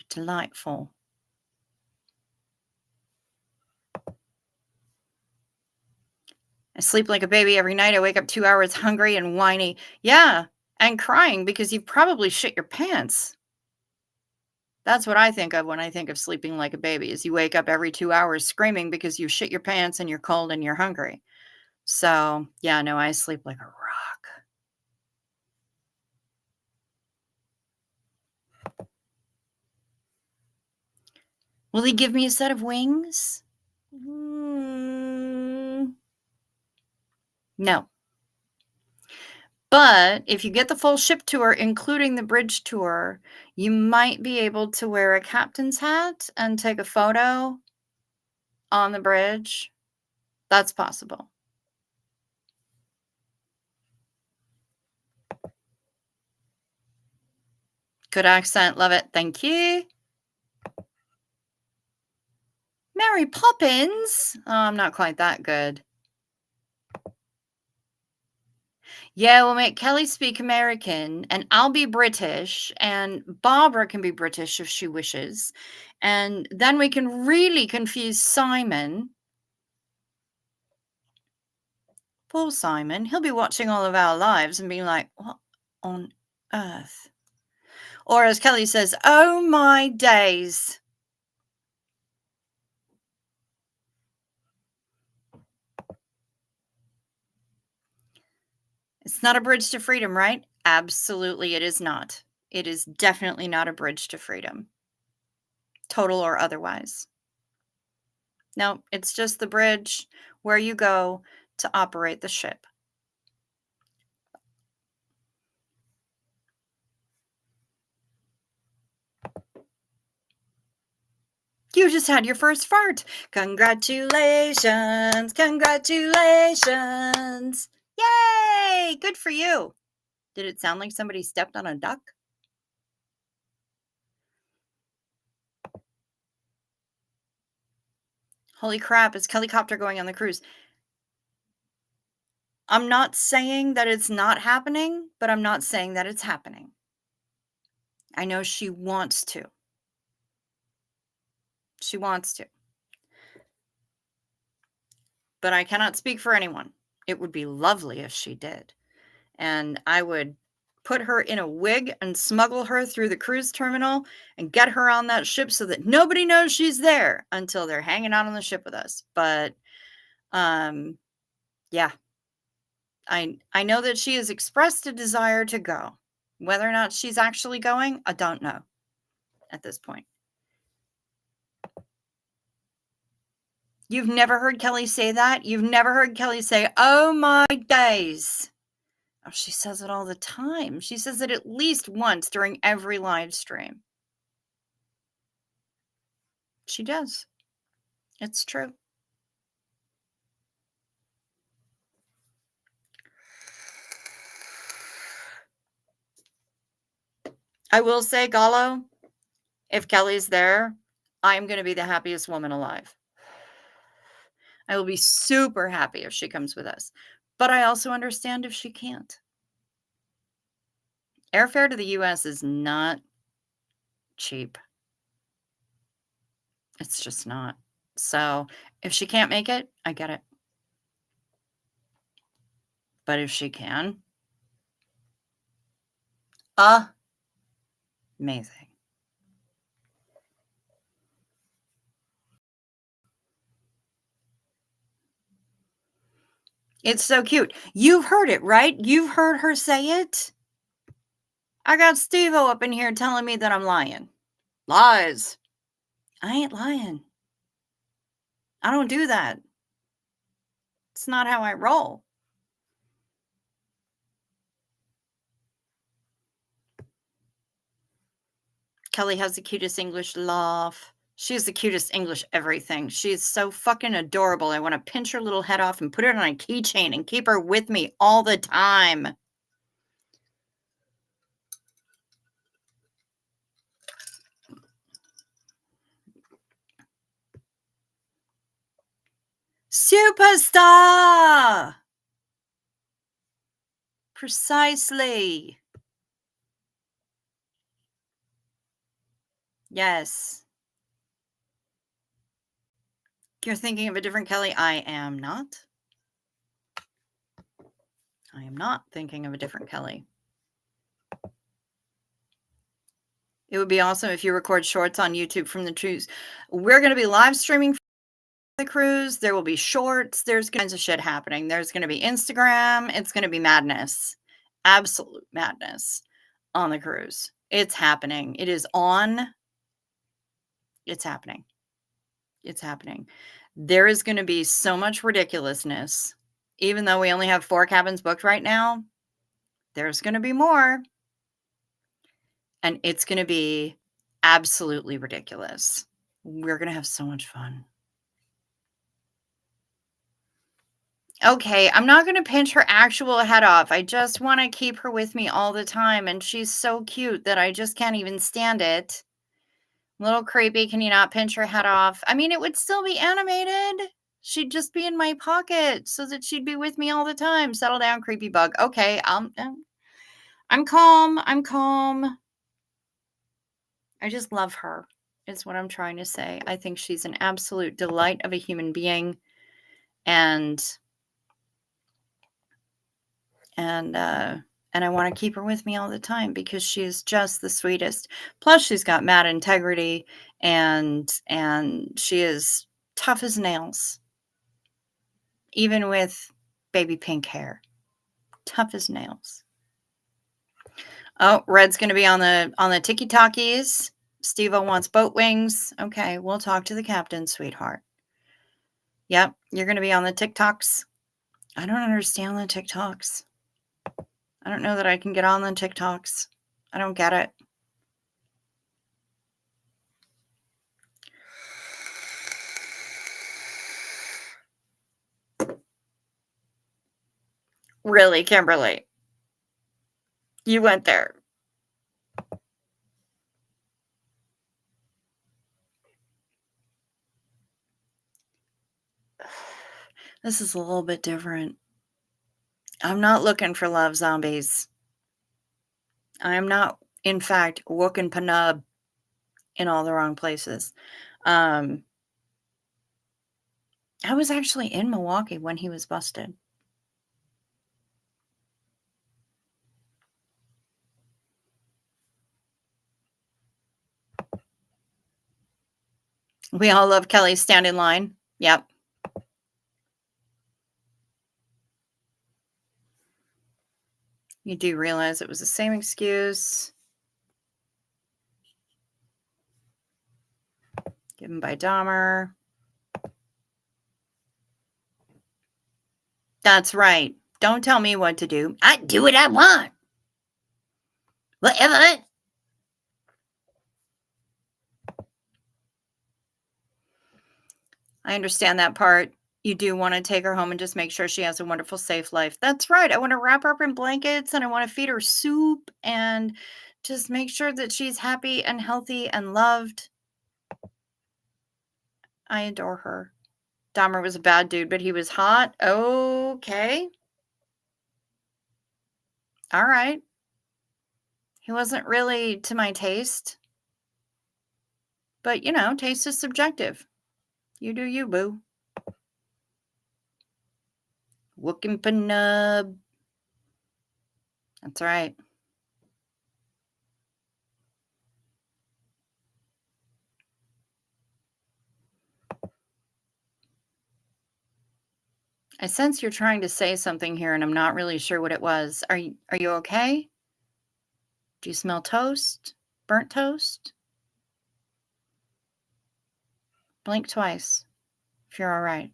Delightful. I sleep like a baby every night. I wake up 2 hours hungry and whiny. Yeah, and crying because you've probably shit your pants. That's what I think of when I think of sleeping like a baby, is you wake up every 2 hours screaming because you shit your pants and you're cold and you're hungry. So, yeah, no, I sleep like a rock. Will he give me a set of wings? No. But if you get the full ship tour, including the bridge tour, you might be able to wear a captain's hat and take a photo on the bridge. That's possible. Good accent. Love it. Thank you. Mary Poppins? Oh, I'm not quite that good. Yeah, we'll make Kelly speak American, and I'll be British, and Barbara can be British if she wishes. And then we can really confuse Simon. Poor Simon. He'll be watching all of our lives and being like, what on earth? Or as Kelly says, oh my days. It's not a bridge to freedom, right? Absolutely, it is not. It is definitely not a bridge to freedom, total or otherwise. No, it's just the bridge where you go to operate the ship. You just had your first fart. Congratulations. Congratulations. Yay! Good for you. Did it sound like somebody stepped on a duck? Holy crap, is Kellycopter going on the cruise? I'm not saying that it's not happening, but I'm not saying that it's happening. I know she wants to. She wants to. But I cannot speak for anyone. It would be lovely if she did. And I would put her in a wig and smuggle her through the cruise terminal and get her on that ship so that nobody knows she's there until they're hanging out on the ship with us. But yeah. I know that she has expressed a desire to go. Whether or not she's actually going, I don't know at this point. You've never heard Kelly say that? You've never heard Kelly say, "Oh my days." Oh, she says it all the time. She says it at least once during every live stream. She does. It's true. I will say, Gallo, if Kelly's there, I'm going to be the happiest woman alive. I will be super happy if she comes with us. But I also understand if she can't. Airfare to the US is not cheap. It's just not. So if she can't make it, I get it. But if she can, amazing. It's so cute. You've heard it, right? You've heard her say it. I got Steve-O up in here telling me that I'm lying. Lies. I ain't lying. I don't do that. It's not how I roll. Kelly has the cutest English laugh. She's the cutest English everything. She's so fucking adorable. I wanna pinch her little head off and put it on a keychain and keep her with me all the time. Superstar! Precisely. Yes. You're thinking of a different Kelly? I am not. I am not thinking of a different Kelly. It would be awesome if you record shorts on YouTube from the cruise. We're gonna be live streaming the cruise. There will be shorts. There's kinds of shit happening. There's going to be Instagram. It's going to be madness. Absolute madness on the cruise. It's happening. It is on. It's happening. It's happening. There is going to be so much ridiculousness. Even though we only have 4 cabins booked right now, there's going to be more. And it's going to be absolutely ridiculous. We're going to have so much fun. Okay, I'm not gonna pinch her actual head off. I just wanna keep her with me all the time, and she's so cute that I just can't even stand it. Little creepy, can you not pinch her head off? I mean, it would still be animated. She'd just be in my pocket so that she'd be with me all the time. Settle down, creepy bug. Okay, I'm calm. I'm calm. I just love her, is what I'm trying to say. I think she's an absolute delight of a human being, and and I want to keep her with me all the time because she is just the sweetest. Plus, she's got mad integrity, and she is tough as nails, even with baby pink hair. Tough as nails. Oh, Red's going to be on the Tiki Talkies. Steve-O wants boat wings. Okay, we'll talk to the captain, sweetheart. Yep, you're going to be on the TikToks. I don't understand the TikToks. I don't know that I can get on the TikToks. I don't get it. Really, Kimberly? You went there. This is a little bit different. I'm not looking for love zombies. I am not, in fact, looking panub in all the wrong places. I was actually in Milwaukee when he was busted. We all love Kelly's stand in line. Yep. You do realize it was the same excuse given by Dahmer. That's right. Don't tell me what to do. I do what I want. Whatever. I understand that part. You do want to take her home and just make sure she has a wonderful, safe life. That's right. I want to wrap her up in blankets and I want to feed her soup and just make sure that she's happy and healthy and loved. I adore her. Dahmer was a bad dude, but he was hot. Okay. All right. He wasn't really to my taste. But, taste is subjective. You do you, boo. Wookin' panub. That's right. I sense you're trying to say something here, and I'm not really sure what it was. Are you okay? Do you smell toast? Burnt toast? Blink twice if you're all right.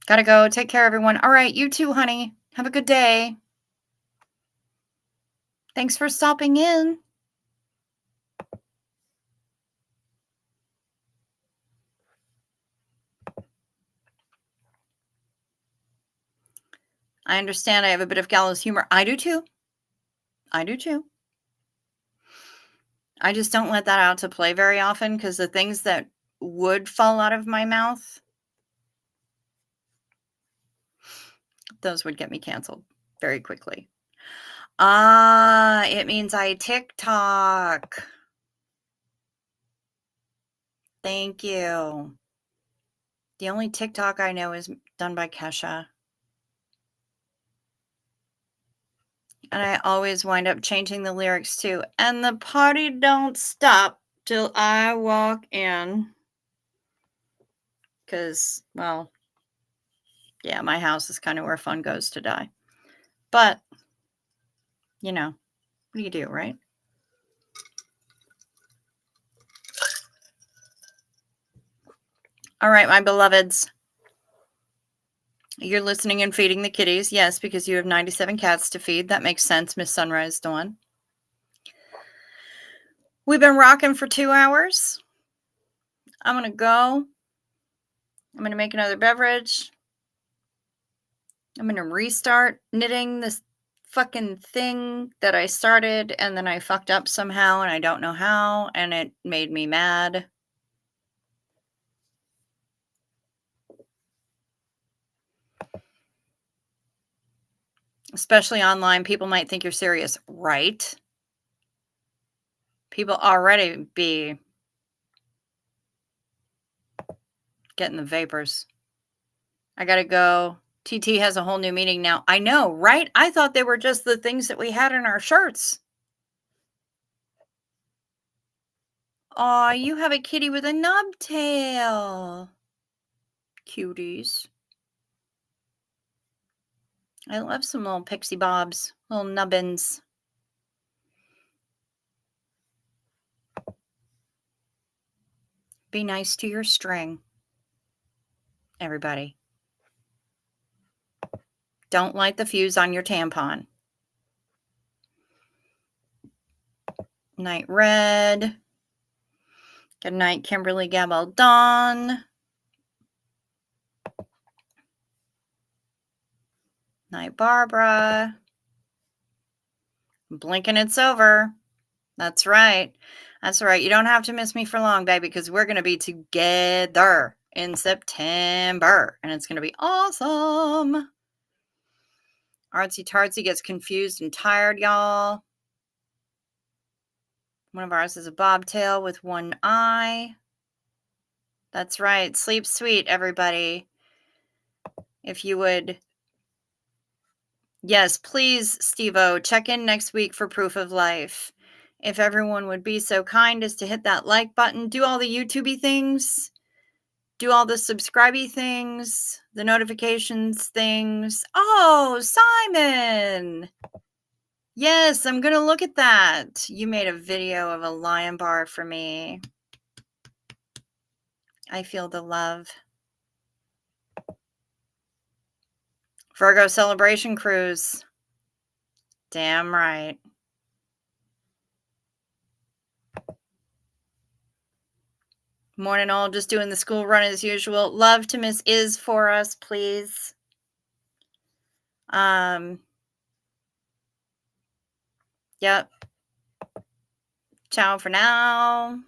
Gotta go. Take care, everyone. All right, you too, honey. Have a good day. Thanks for stopping in. I understand I have a bit of gallows humor. I do too. I do too. I just don't let that out to play very often because the things that would fall out of my mouth, those would get me canceled very quickly. Ah, it means I TikTok. Thank you. The only TikTok I know is done by Kesha. And I always wind up changing the lyrics too. And the party don't stop till I walk in. Because, well, yeah, my house is kind of where fun goes to die. But, you know, what do you do, right? All right, my beloveds. You're listening and feeding the kitties. Yes, because you have 97 cats to feed. That makes sense, Miss Sunrise Dawn. We've been rocking for 2 hours. I'm going to go. I'm going to make another beverage. I'm going to restart knitting this fucking thing that I started and then I fucked up somehow and I don't know how and it made me mad. Especially online, people might think you're serious, right? People already be getting the vapors. I gotta go. TT has a whole new meaning now. I know, right? I thought they were just the things that we had in our shirts. Aw, you have a kitty with a nub tail. Cuties. I love some little pixie bobs, little nubbins. Be nice to your string, everybody. Don't light the fuse on your tampon. Night Red. Good night, Kimberly Gabaldon. Night, Barbara. Blinking it's over. That's right. That's right. You don't have to miss me for long, baby, because we're going to be together in September, and it's going to be awesome. Artsy Tartsy gets confused and tired, y'all. One of ours is a bobtail with one eye. That's right. Sleep sweet, everybody. If you would... Yes, please, Steve-O, check in next week for proof of life. If everyone would be so kind as to hit that like button, do all the YouTube-y things, do all the subscribe-y things, the notifications things. Oh, Simon! Yes, I'm going to look at that. You made a video of a lion bar for me. I feel the love. Virgo Celebration Cruise. Damn right. Morning all, just doing the school run as usual. Love to Miss Is for us, please. Yep. Ciao for now.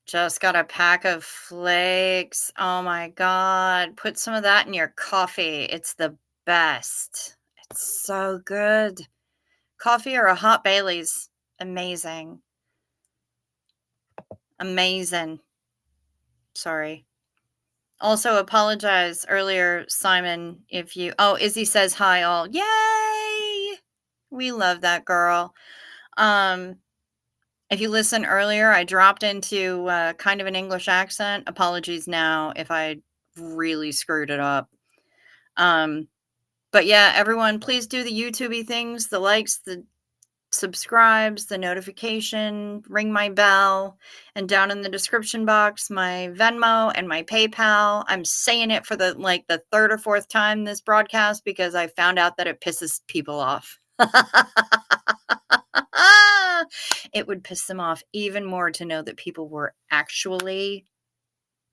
Just got a pack of flakes. Oh my God. Put some of that in your coffee. It's the best. It's so good. Coffee or a hot Bailey's. Amazing. Amazing. Sorry. Also apologize earlier, Simon, if you... Oh, Izzy says hi all. Yay! We love that girl. If you listen earlier, I dropped into kind of an English accent. Apologies now if I really screwed it up. But yeah, everyone, please do the YouTube-y things, the likes, the subscribes, the notification, ring my bell, and down in the description box, my Venmo and my PayPal. I'm saying it for the third or fourth time this broadcast because I found out that it pisses people off. It would piss them off even more to know that people were actually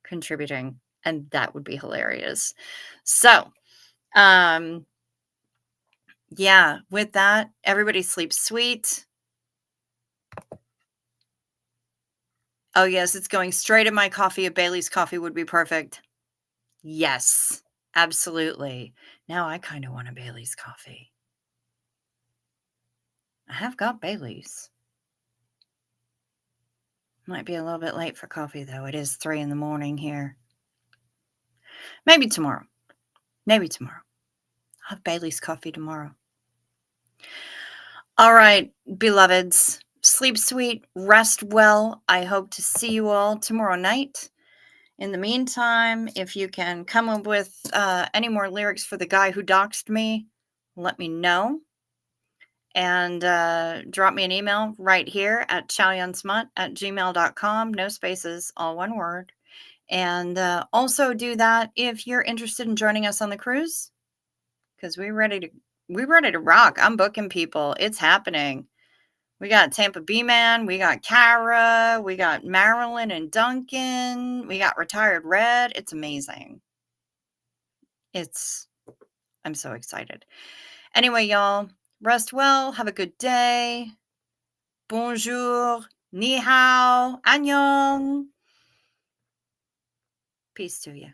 contributing, and that would be hilarious. So, um, yeah, with that, everybody sleep sweet. Oh, yes, it's going straight in my coffee. A Bailey's coffee would be perfect. Yes, absolutely. Now I kinda want a Bailey's coffee. I have got Bailey's. Might be a little bit late for coffee, though. It is 3 in the morning here. Maybe tomorrow. Maybe tomorrow. I'll have Bailey's coffee tomorrow. All right, beloveds, sleep sweet, rest well. I hope to see you all tomorrow night. In the meantime, if you can come up with any more lyrics for the guy who doxed me, let me know. And drop me an email right here at chowyunsmut@gmail.com. No spaces, all one word. And also do that if you're interested in joining us on the cruise, because we're ready to rock. I'm booking people. It's happening. We got Tampa B Man, we got Kara, we got Marilyn and Duncan, we got Retired Red. It's amazing. It's I'm so excited. Anyway, y'all, rest well, have a good day. Bonjour, ni hao, annyeong. Peace to you.